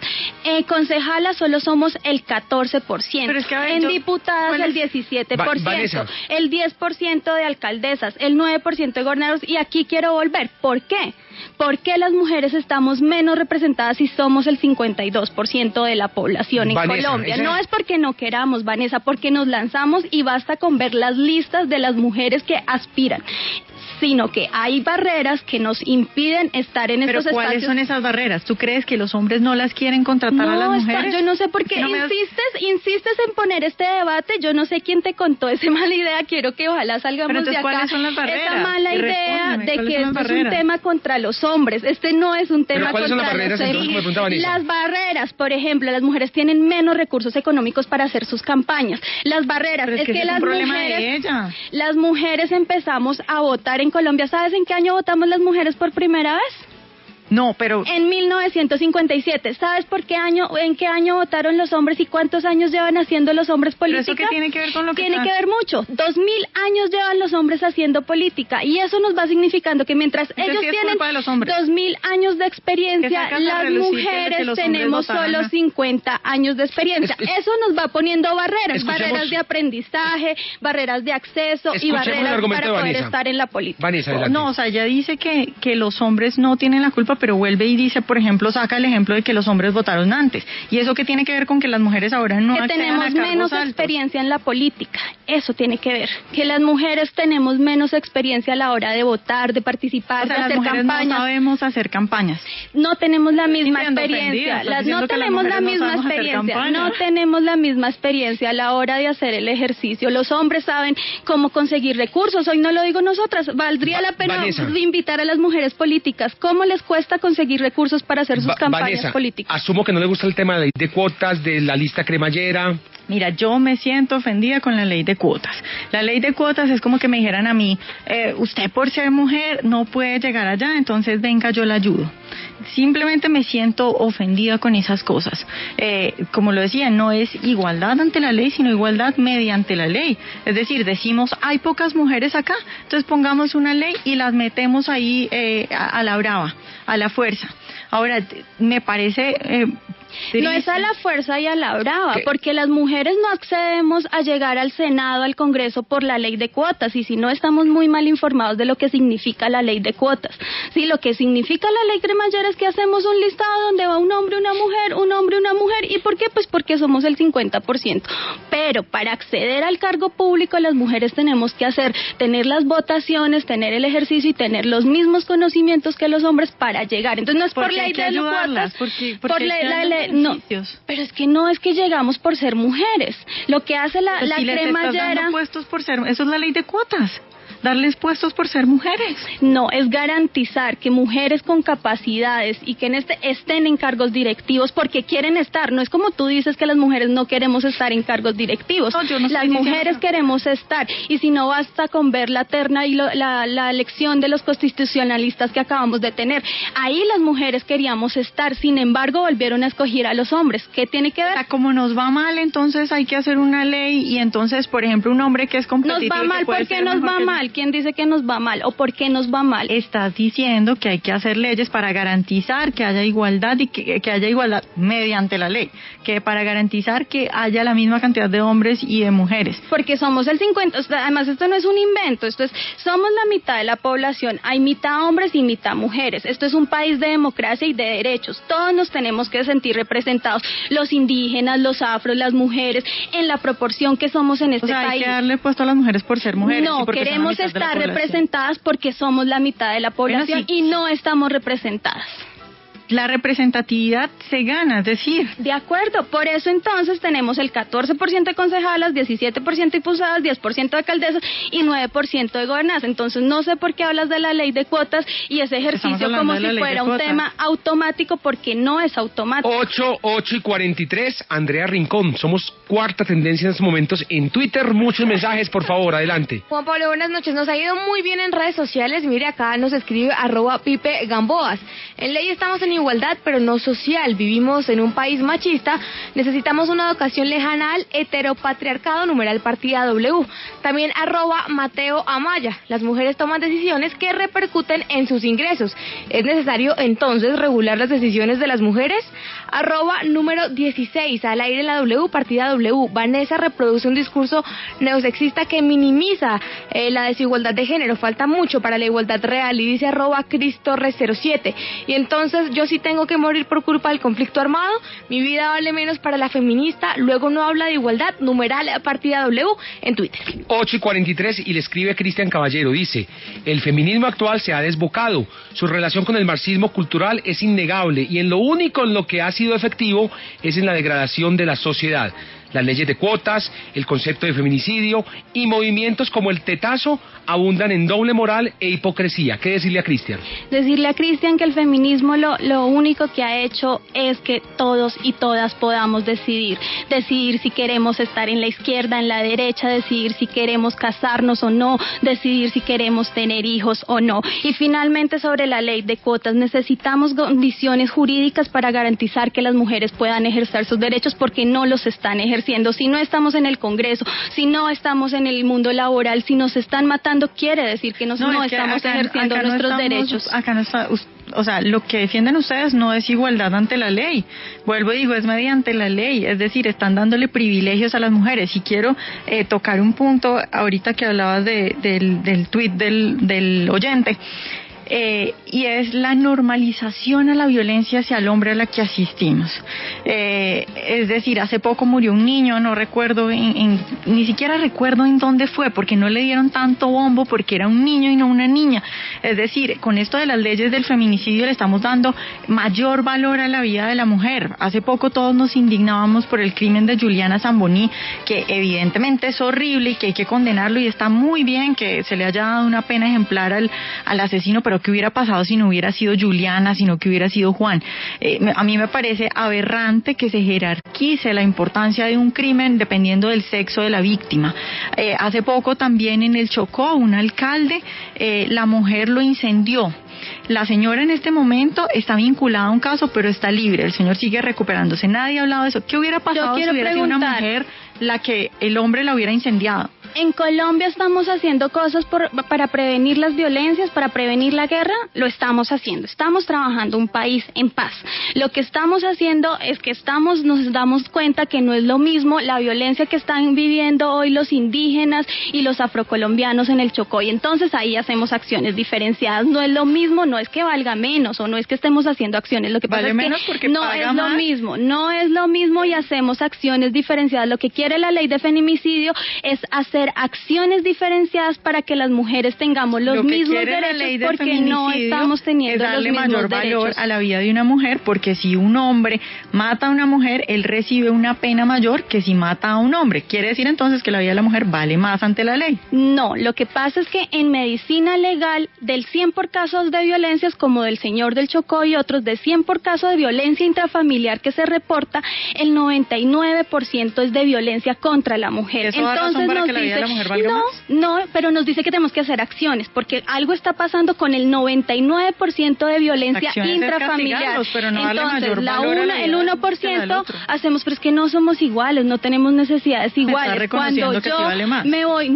concejalas solo somos el 14%, pero es que, en diputadas el 17%, el 10% de alcaldesas, el 9% de gobernadores, y aquí quiero volver. ¿Por qué? ¿Por qué las mujeres estamos menos representadas si somos el 52% de la población en Colombia? No es porque no queramos, Vanessa, porque nos lanzamos y basta con ver las listas de las mujeres que aspiran, sino que hay barreras que nos impiden estar en estos espacios. ¿Pero cuáles son esas barreras? ¿Tú crees que los hombres no las quieren contratar a las mujeres? Yo no sé por qué insistes en poner este debate. Yo no sé quién te contó esa mala idea. Quiero que ojalá salgamos de acá. ¿Cuáles son las barreras? Esa mala idea de que esto es un tema contra los hombres. Este no es un tema contra los hombres. Las barreras, por ejemplo, las mujeres tienen menos recursos económicos para hacer sus campañas. Las barreras, es que las mujeres empezamos a votar en Colombia. ¿Sabes en qué año votamos las mujeres por primera vez? No, pero... En 1957. ¿Sabes en qué año votaron los hombres y cuántos años llevan haciendo los hombres política? ¿Pero eso qué tiene que ver con lo que Tiene que ver mucho. 2000 años llevan los hombres haciendo política, y eso nos va significando que mientras ellos tienen 2000 años de experiencia, las mujeres tenemos solo 50 años de experiencia. Eso nos va poniendo barreras de aprendizaje, barreras de acceso y barreras para poder estar en la política. No, o sea, ella dice que los hombres no tienen la culpa, pero vuelve y dice, por ejemplo, saca el ejemplo de que los hombres votaron antes. ¿Y eso qué tiene que ver con que las mujeres ahora no accedan a cargos altos? Que tenemos menos experiencia en la política. Eso tiene que ver. Que las mujeres tenemos menos experiencia a la hora de votar, de participar, de hacer campañas. No sabemos hacer campañas. No tenemos la misma experiencia. No tenemos la misma experiencia. No tenemos la misma experiencia a la hora de hacer el ejercicio. Los hombres saben cómo conseguir recursos. Hoy no lo digo nosotras. Valdría la pena invitar a las mujeres políticas. ¿Cómo les cuesta conseguir recursos para hacer sus campañas políticas? Asumo que no le gusta el tema de la ley de cuotas, de la lista cremallera. Mira, yo me siento ofendida con la ley de cuotas. La ley de cuotas es como que me dijeran a mí, usted por ser mujer no puede llegar allá, entonces venga, yo la ayudo. Simplemente me siento ofendida con esas cosas. Como lo decía, no es igualdad ante la ley, sino igualdad mediante la ley. Es decir, decimos, hay pocas mujeres acá, entonces pongamos una ley y las metemos ahí a la brava, a la fuerza. Ahora, me parece... No es a la fuerza y a la brava, porque las mujeres no accedemos a llegar al Senado, al Congreso por la ley de cuotas, y si no, estamos muy mal informados de lo que significa la ley de cuotas. Sí, lo que significa la ley cremallera es que hacemos un listado donde va un hombre, una mujer, un hombre, una mujer. ¿Y por qué? Pues porque somos el 50%. Pero para acceder al cargo público, las mujeres tenemos que tener las votaciones, tener el ejercicio y tener los mismos conocimientos que los hombres para llegar. Entonces no es por ley de cuotas, por la ley. No, pero es que no es que llegamos por ser mujeres. Lo que hace la cremallera... puestos por ser, eso es la ley de cuotas. Darles puestos por ser mujeres. No, es garantizar que mujeres con capacidades y que estén en cargos directivos porque quieren estar. No es como tú dices que las mujeres no queremos estar en cargos directivos. No, las mujeres queremos estar. Y si no, basta con ver la terna y la elección de los constitucionalistas que acabamos de tener. Ahí las mujeres queríamos estar. Sin embargo, volvieron a escoger a los hombres. ¿Qué tiene que ver? O sea, como nos va mal, entonces hay que hacer una ley y entonces, por ejemplo, un hombre que es competitivo... Nos va mal, ¿por qué nos va mal? ¿Quién dice que nos va mal o por qué nos va mal? Estás diciendo que hay que hacer leyes para garantizar que haya igualdad y que haya igualdad mediante la ley, que para garantizar que haya la misma cantidad de hombres y de mujeres. Porque somos el 50%, además esto no es un invento, somos la mitad de la población, hay mitad hombres y mitad mujeres. Esto es un país de democracia y de derechos. Todos nos tenemos que sentir representados, los indígenas, los afros, las mujeres, en la proporción que somos en este país. Hay que darle puesto a las mujeres por ser mujeres. No, queremos estar representadas porque somos la mitad de la población y no estamos representadas. La representatividad se gana, es decir. De acuerdo, por eso entonces tenemos el 14% de concejalas, 17% de diputadas, 10% de alcaldesas y 9% de gobernanza. Entonces no sé por qué hablas de la ley de cuotas y ese ejercicio como si fuera un tema automático, porque no es automático. 8:43, Andrea Rincón, somos cuarta tendencia en estos momentos en Twitter. Muchos mensajes, por favor, adelante. Juan Pablo, buenas noches. Nos ha ido muy bien en redes sociales. Mire, acá nos escribe @Pipe Gamboas. En ley estamos en igualdad, pero no social. Vivimos en un país machista, necesitamos una educación lejana al heteropatriarcado, numeral partida W. También @Mateo Amaya. Las mujeres toman decisiones que repercuten en sus ingresos. ¿Es necesario entonces regular las decisiones de las mujeres? @número 16, al aire en la W, partida W. Vanessa reproduce un discurso neosexista que minimiza la desigualdad de género. Falta mucho para la igualdad real, y dice @Cristorres07. Y entonces yo sí tengo que morir por culpa del conflicto armado. Mi vida vale menos para la feminista. Luego no habla de igualdad, numeral partida W en Twitter. 8:43 y le escribe Cristian Caballero, dice: el feminismo actual se ha desbocado, su relación con el marxismo cultural es innegable y en lo único en lo que ha sido efectivo es en la degradación de la sociedad. Las leyes de cuotas, el concepto de feminicidio y movimientos como el tetazo abundan en doble moral e hipocresía. ¿Qué decirle a Cristian? Decirle a Cristian que el feminismo lo único que ha hecho es que todos y todas podamos decidir si queremos estar en la izquierda, en la derecha, decidir si queremos casarnos o no, decidir si queremos tener hijos o no. Y finalmente, sobre la ley de cuotas, necesitamos condiciones jurídicas para garantizar que las mujeres puedan ejercer sus derechos, porque no los están ejerciendo. Si no estamos en el Congreso, si no estamos en el mundo laboral, si nos están matando, quiere decir que no estamos ejerciendo nuestros derechos. Acá no está, o sea, lo que defienden ustedes no es igualdad ante la ley. Vuelvo y digo, es mediante la ley. Es decir, están dándole privilegios a las mujeres. Y quiero tocar un punto ahorita que hablabas del tuit del oyente. Y es la normalización a la violencia hacia el hombre a la que asistimos. Es decir, hace poco murió un niño, no recuerdo, ni siquiera recuerdo en dónde fue, porque no le dieron tanto bombo, porque era un niño y no una niña. Es decir, con esto de las leyes del feminicidio le estamos dando mayor valor a la vida de la mujer. Hace poco todos nos indignábamos por el crimen de Juliana Zamboní, que evidentemente es horrible y que hay que condenarlo, y está muy bien que se le haya dado una pena ejemplar al asesino, pero ¿qué hubiera pasado si no hubiera sido Juliana, sino que hubiera sido Juan? A mí me parece aberrante que se jerarquice la importancia de un crimen dependiendo del sexo de la víctima. Hace poco también en el Chocó, un alcalde, la mujer lo incendió. La señora en este momento está vinculada a un caso, pero está libre. El señor sigue recuperándose. Nadie ha hablado de eso. ¿Qué hubiera pasado si hubiera sido una mujer la que el hombre la hubiera incendiado? En Colombia estamos haciendo cosas para prevenir las violencias, para prevenir la guerra. Lo estamos haciendo. Estamos trabajando un país en paz. Lo que estamos haciendo es que nos damos cuenta que no es lo mismo la violencia que están viviendo hoy los indígenas y los afrocolombianos en el Chocó. Y entonces ahí hacemos acciones diferenciadas. No es lo mismo, no es que valga menos o no es que estemos haciendo acciones. Lo que pasa es que no es lo mismo. No es lo mismo y hacemos acciones diferenciadas. Lo que quiere la ley de feminicidio es hacer acciones diferenciadas para que las mujeres tengamos los mismos derechos, porque no estamos teniendo los mismos derechos. Es darle mayor valor a la vida de una mujer, porque si un hombre mata a una mujer, él recibe una pena mayor que si mata a un hombre. ¿Quiere decir entonces que la vida de la mujer vale más ante la ley? No, lo que pasa es que en medicina legal, del 100 por casos de violencias, como del señor del Chocó y otros, de 100 por casos de violencia intrafamiliar que se reporta, el 99% es de violencia contra la mujer. ¿Eso da razón para que la vida de la mujer valga más? No, pero nos dice que tenemos que hacer acciones, porque algo está pasando con el 99% de violencia intrafamiliar. Pero no entonces, el 1% hacemos, pero es que no somos iguales, no tenemos necesidades iguales. Está reconociendo Cuando que yo sí vale más. me voy,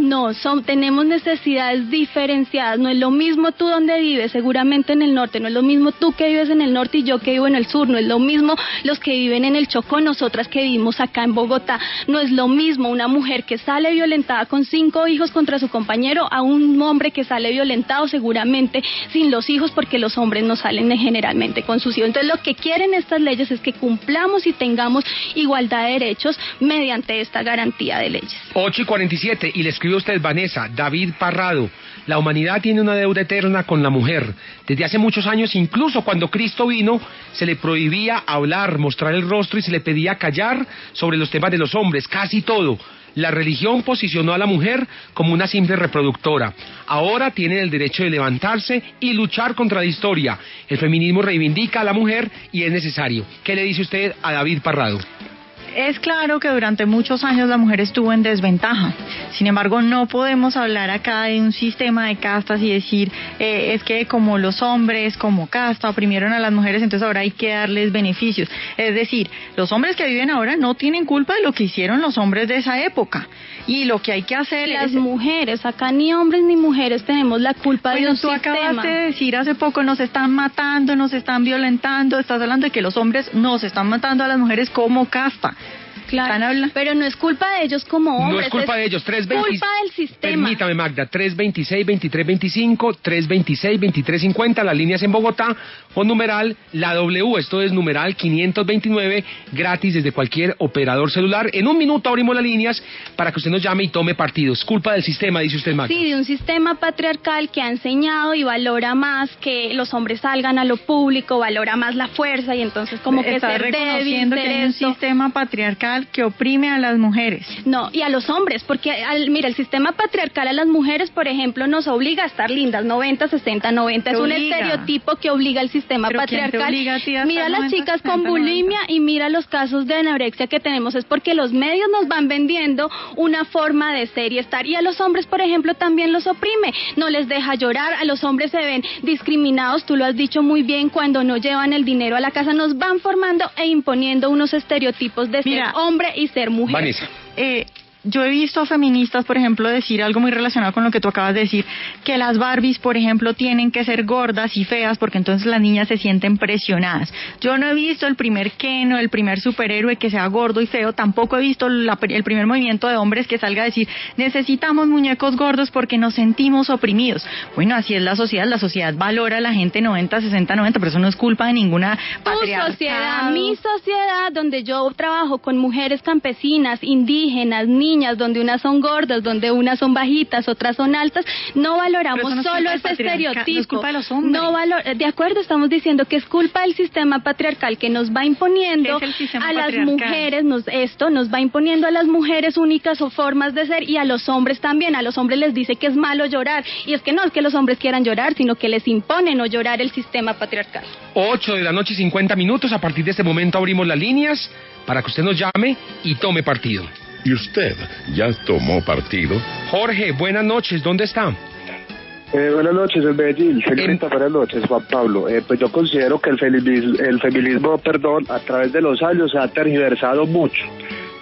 tenemos necesidades diferenciadas. No es lo mismo tú donde vives, seguramente en el norte, no es lo mismo tú que vives en el norte y yo que vivo en el sur, no es lo mismo los que viven en el Chocó, nosotras que vivimos acá en Bogotá, no es lo mismo una mujer que sale violentada con 5 hijos contra su compañero a un hombre que sale violentado seguramente sin los hijos, porque los hombres no salen generalmente con sus hijos. Entonces lo que quieren estas leyes es que cumplamos y tengamos igualdad de derechos mediante esta garantía de leyes. 8:47 y le escribe usted, Vanessa, David Parrado: la humanidad tiene una deuda eterna con la mujer. Desde hace muchos años, incluso cuando Cristo vino, se le prohibía hablar, mostrar el rostro y se le pedía callar sobre los temas de los hombres, casi todo. La religión posicionó a la mujer como una simple reproductora. Ahora tiene el derecho de levantarse y luchar contra la historia. El feminismo reivindica a la mujer y es necesario. ¿Qué le dice usted a David Parrado? Es claro que durante muchos años la mujer estuvo en desventaja. Sin embargo, no podemos hablar acá de un sistema de castas y decir es que como los hombres, como casta, oprimieron a las mujeres, entonces ahora hay que darles beneficios. Es decir, los hombres que viven ahora no tienen culpa de lo que hicieron los hombres de esa época. Y lo que hay que hacer las mujeres, acá ni hombres ni mujeres tenemos la culpa de un sistema. Tú acabaste de decir hace poco, nos están matando, nos están violentando, estás hablando de que los hombres nos están matando a las mujeres como casta. Claro, pero no es culpa de ellos como hombres. No es culpa de ellos. Es culpa del sistema. Permítame, Magda. 326-2325, 326-2350, las líneas en Bogotá, o numeral la W. Esto es numeral 529, gratis desde cualquier operador celular. En un minuto abrimos las líneas para que usted nos llame y tome partido. Es culpa del sistema, dice usted, Magda. Sí, de un sistema patriarcal que ha enseñado y valora más que los hombres salgan a lo público, valora más la fuerza y entonces como que está ser débil, reconociendo que hay un sistema patriarcal que oprime a las mujeres. No, y a los hombres, porque mira, el sistema patriarcal a las mujeres, por ejemplo, nos obliga a estar lindas, 90, 60, 90, es un estereotipo que obliga al sistema patriarcal. Mira las chicas con bulimia y mira los casos de anorexia que tenemos, es porque los medios nos van vendiendo una forma de ser y estar, y a los hombres, por ejemplo, también los oprime, no les deja llorar, a los hombres se ven discriminados, tú lo has dicho muy bien, cuando no llevan el dinero a la casa, nos van formando e imponiendo unos estereotipos de ser hombre y ser mujer. Vanessa. Yo he visto a feministas, por ejemplo, decir algo muy relacionado con lo que tú acabas de decir, que las Barbies, por ejemplo, tienen que ser gordas y feas porque entonces las niñas se sienten presionadas. Yo no he visto el primer Ken o el primer superhéroe que sea gordo y feo, tampoco he visto el primer movimiento de hombres que salga a decir necesitamos muñecos gordos porque nos sentimos oprimidos. Bueno, así es la sociedad valora a la gente 90, 60, 90, pero eso no es culpa de ninguna patriarcado. Sociedad, mi sociedad, donde yo trabajo con mujeres campesinas, indígenas, niñas, donde unas son gordas, donde unas son bajitas, otras son altas, no valoramos solo ese estereotipo. No es culpa de los hombres. De acuerdo, estamos diciendo que es culpa del sistema patriarcal que nos va imponiendo a las mujeres, nos va imponiendo a las mujeres únicas o formas de ser y a los hombres también. A los hombres les dice que es malo llorar y es que no es que los hombres quieran llorar, sino que les impone no llorar el sistema patriarcal. 8:50 a partir de este momento abrimos las líneas para que usted nos llame y tome partido. ¿Y usted ya tomó partido? Jorge, buenas noches, ¿dónde está? Buenas noches, en Medellín. Buenas noches, Juan Pablo. Pues yo considero que el feminismo, a través de los años se ha tergiversado mucho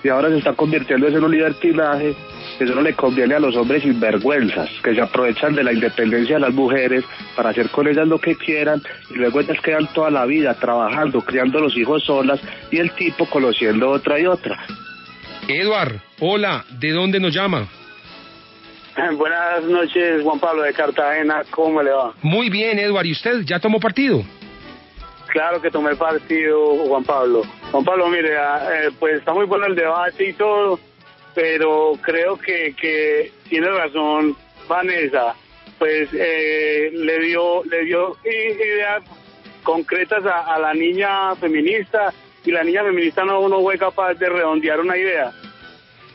y ahora se está convirtiendo en un libertinaje que solo le conviene a los hombres sinvergüenzas, que se aprovechan de la independencia de las mujeres para hacer con ellas lo que quieran y luego ellas quedan toda la vida trabajando, criando los hijos solas y el tipo conociendo otra y otra. Eduard, hola, ¿de dónde nos llama? Buenas noches, Juan Pablo de Cartagena, ¿cómo le va? Muy bien, Eduard, ¿y usted ya tomó partido? Claro que tomé partido, Juan Pablo. Juan Pablo, mire, pues está muy bueno el debate y todo, pero creo que tiene razón Vanessa, pues le dio ideas concretas a la niña feminista y la niña feminista no fue capaz de redondear una idea.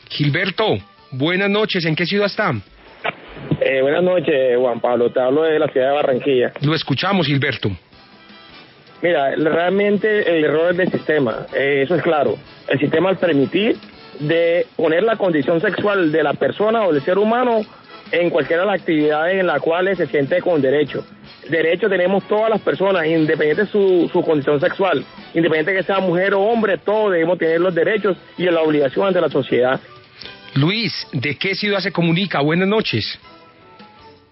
Gilberto, buenas noches, ¿en qué ciudad está? Buenas noches, Juan Pablo, te hablo de la ciudad de Barranquilla. Lo escuchamos, Gilberto. Mira, realmente el error es del sistema, eso es claro. El sistema al permitir de poner la condición sexual de la persona o del ser humano en cualquiera de las actividades en las cuales se siente con derecho. Derecho tenemos todas las personas, independiente de su condición sexual, independiente de que sea mujer o hombre, todos debemos tener los derechos y la obligación ante la sociedad. Luis, ¿de qué ciudad se comunica? Buenas noches.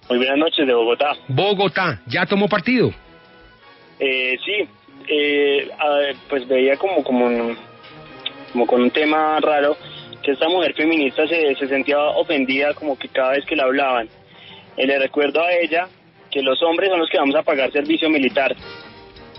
Muy buenas noches, de Bogotá. Bogotá, ¿ya tomó partido? Sí, pues veía como con un tema raro, que esta mujer feminista se sentía ofendida como que cada vez que la hablaban. Le recuerdo a ella que los hombres son los que vamos a pagar servicio militar.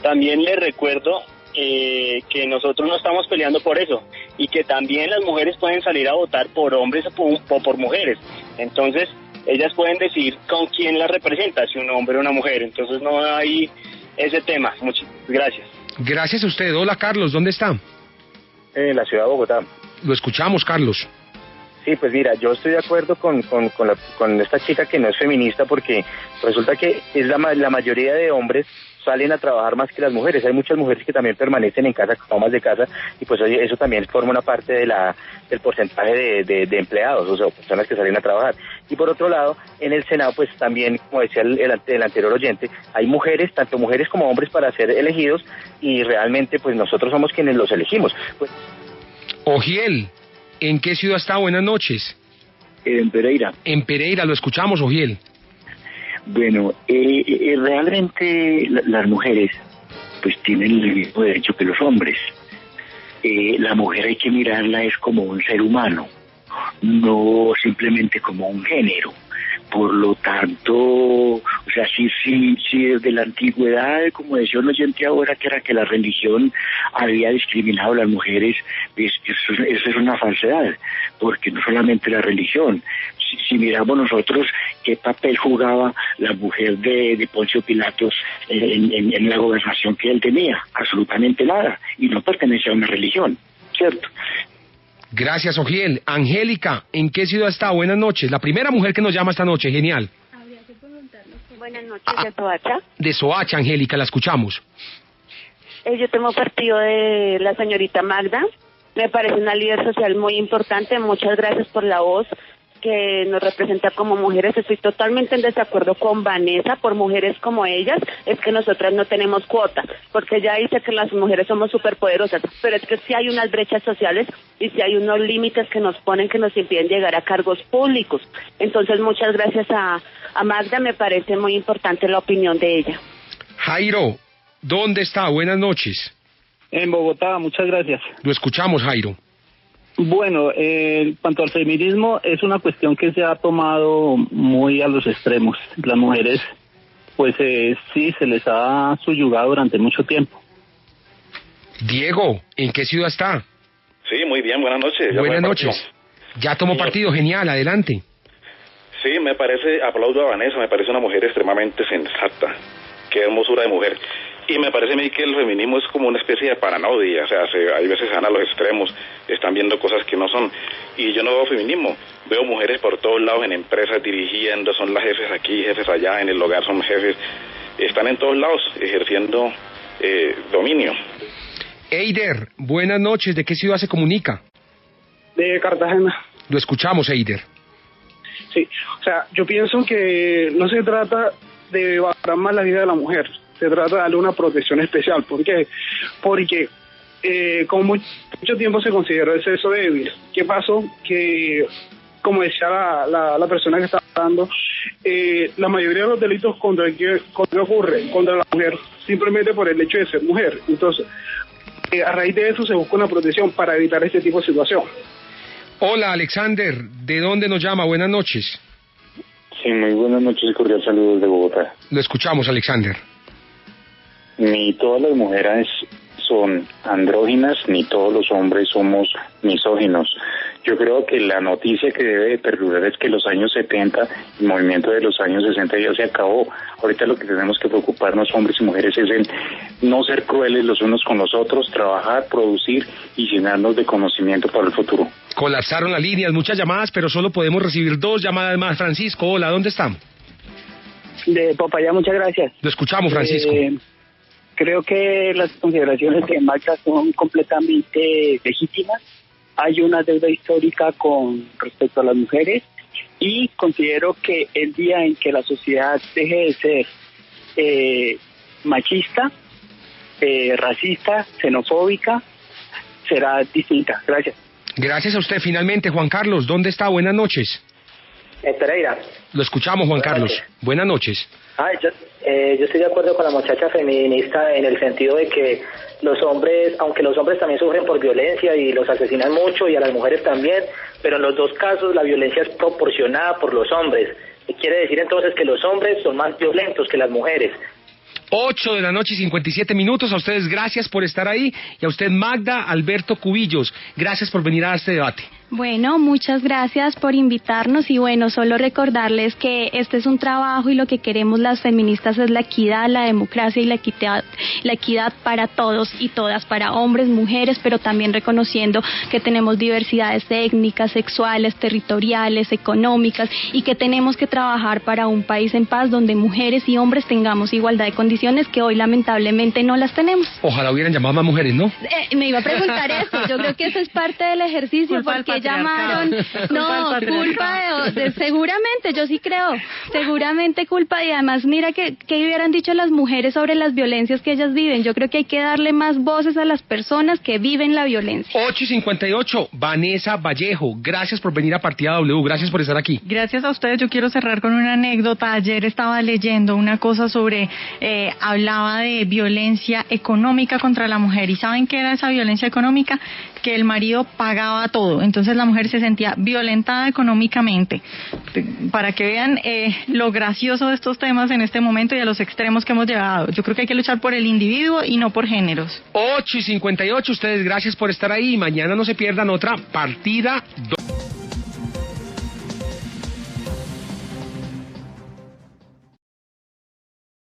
También le recuerdo que nosotros no estamos peleando por eso y que también las mujeres pueden salir a votar por hombres o por mujeres. Entonces, ellas pueden decidir con quién las representa, si un hombre o una mujer. Entonces, no hay ese tema. Muchas gracias. Gracias a usted. Hola, Carlos, ¿dónde está? En la ciudad de Bogotá. Lo escuchamos, Carlos. Sí, pues mira, yo estoy de acuerdo con esta chica que no es feminista, porque resulta que es la mayoría de hombres salen a trabajar más que las mujeres. Hay muchas mujeres que también permanecen en casa, como amas de casa, y pues oye, eso también forma una parte del porcentaje de empleados, o sea, personas que salen a trabajar. Y por otro lado, en el Senado, pues también, como decía el anterior oyente, hay mujeres, tanto mujeres como hombres, para ser elegidos, y realmente pues nosotros somos quienes los elegimos. Pues... Ogiel, ¿en qué ciudad está? Buenas noches. En Pereira. En Pereira, lo escuchamos, Ogiel. Bueno, realmente las mujeres pues tienen el mismo derecho que los hombres. La mujer hay que mirarla es como un ser humano, no simplemente como un género. Por lo tanto, o sea, si desde la antigüedad, como decía un oyente ahora, que era que la religión había discriminado a las mujeres, pues eso es una falsedad, porque no solamente la religión. Si miramos nosotros qué papel jugaba la mujer de Poncio Pilatos en la gobernación que él tenía, absolutamente nada, y no pertenece a una religión, ¿cierto? Gracias, Ogiel. Angélica, ¿en qué ciudad está? Buenas noches. La primera mujer que nos llama esta noche, genial. Buenas noches, de Soacha. De Soacha, Angélica, la escuchamos. Yo tomo partido de la señorita Magda. Me parece una líder social muy importante. Muchas gracias por la voz que nos representa como mujeres. Estoy totalmente en desacuerdo con Vanessa. Por mujeres como ellas es que nosotras no tenemos cuota, porque ella dice que las mujeres somos superpoderosas, pero es que sí hay unas brechas sociales y sí hay unos límites que nos ponen, que nos impiden llegar a cargos públicos. Entonces muchas gracias a Magda, me parece muy importante la opinión de ella. Jairo, ¿dónde está? Buenas noches. En Bogotá, muchas gracias. Lo escuchamos, Jairo. Bueno, en cuanto al feminismo, es una cuestión que se ha tomado muy a los extremos. Las mujeres, pues sí, se les ha subyugado durante mucho tiempo. Diego, ¿en qué ciudad está? Sí, muy bien, buenas noches. Buenas noches. Ya tomó partido, genial, adelante. Sí, me parece, aplaudo a Vanessa, me parece una mujer extremadamente sensata. Qué hermosura de mujer. Y me parece a mí que el feminismo es como una especie de paranoia, o sea, hay veces se van a los extremos, están viendo cosas que no son. Y yo no veo feminismo, veo mujeres por todos lados en empresas dirigiendo, son las jefes aquí, jefes allá, en el hogar son jefes, están en todos lados ejerciendo dominio. Eider, buenas noches, ¿de qué ciudad se comunica? De Cartagena. Lo escuchamos, Eider. Sí, o sea, yo pienso que no se trata de valorar más la vida de la mujer, se trata de darle una protección especial. ¿Por qué? Porque como mucho tiempo se consideró el sexo débil. ¿Qué pasó? Que, como decía la persona que está hablando, la mayoría de los delitos contra ocurre contra la mujer simplemente por el hecho de ser mujer. Entonces, a raíz de eso se busca una protección para evitar este tipo de situación. Hola, Alexander, ¿de dónde nos llama? Buenas noches. Sí, muy buenas noches y cordial saludos de Bogotá. Lo escuchamos, Alexander. Ni todas las mujeres son andróginas, ni todos los hombres somos misóginos. Yo creo que la noticia que debe de perdurar es que los años 70, el movimiento de los años 60 ya se acabó. Ahorita lo que tenemos que preocuparnos, hombres y mujeres, es en no ser crueles los unos con los otros, trabajar, producir y llenarnos de conocimiento para el futuro. Colapsaron las líneas, muchas llamadas, pero solo podemos recibir 2 llamadas más. Francisco, hola, ¿dónde están? De Popayán, muchas gracias. Lo escuchamos, Francisco. Creo que las consideraciones de Magda son completamente legítimas. Hay una deuda histórica con respecto a las mujeres y considero que el día en que la sociedad deje de ser machista, racista, xenofóbica, será distinta. Gracias. Gracias a usted. Finalmente, Juan Carlos, ¿dónde está? Buenas noches. En Pereira. Lo escuchamos, Juan Carlos. Buenas noches. Yo estoy de acuerdo con la muchacha feminista en el sentido de que los hombres, aunque los hombres también sufren por violencia y los asesinan mucho, y a las mujeres también, pero en los dos casos la violencia es proporcionada por los hombres. Quiere decir entonces que los hombres son más violentos que las mujeres. 8 de la noche y 57 minutos. A ustedes gracias por estar ahí, y a usted, Magda Alberto Cubillos, gracias por venir a este debate. Bueno, muchas gracias por invitarnos y bueno, solo recordarles que este es un trabajo y lo que queremos las feministas es la equidad, la democracia y la equidad para todos y todas, para hombres, mujeres, pero también reconociendo que tenemos diversidades étnicas, sexuales, territoriales, económicas y que tenemos que trabajar para un país en paz donde mujeres y hombres tengamos igualdad de condiciones que hoy lamentablemente no las tenemos. Ojalá hubieran llamado más mujeres, ¿no? Me iba a preguntar eso, yo creo que eso es parte del ejercicio, porque llamaron, no, culpa de seguramente, yo sí creo, seguramente culpa, y además mira que hubieran dicho las mujeres sobre las violencias que ellas viven. Yo creo que hay que darle más voces a las personas que viven la violencia. 8:58, Vanessa Vallejo, gracias por venir a Partida W, gracias por estar aquí. Gracias a ustedes. Yo quiero cerrar con una anécdota. Ayer estaba leyendo una cosa sobre, hablaba de violencia económica contra la mujer, y ¿saben qué era esa violencia económica? Que el marido pagaba todo, entonces la mujer se sentía violentada económicamente. Para que vean lo gracioso de estos temas en este momento y a los extremos que hemos llegado. Yo creo que hay que luchar por el individuo y no por géneros. 8:58, ustedes gracias por estar ahí y mañana no se pierdan otra Partida W.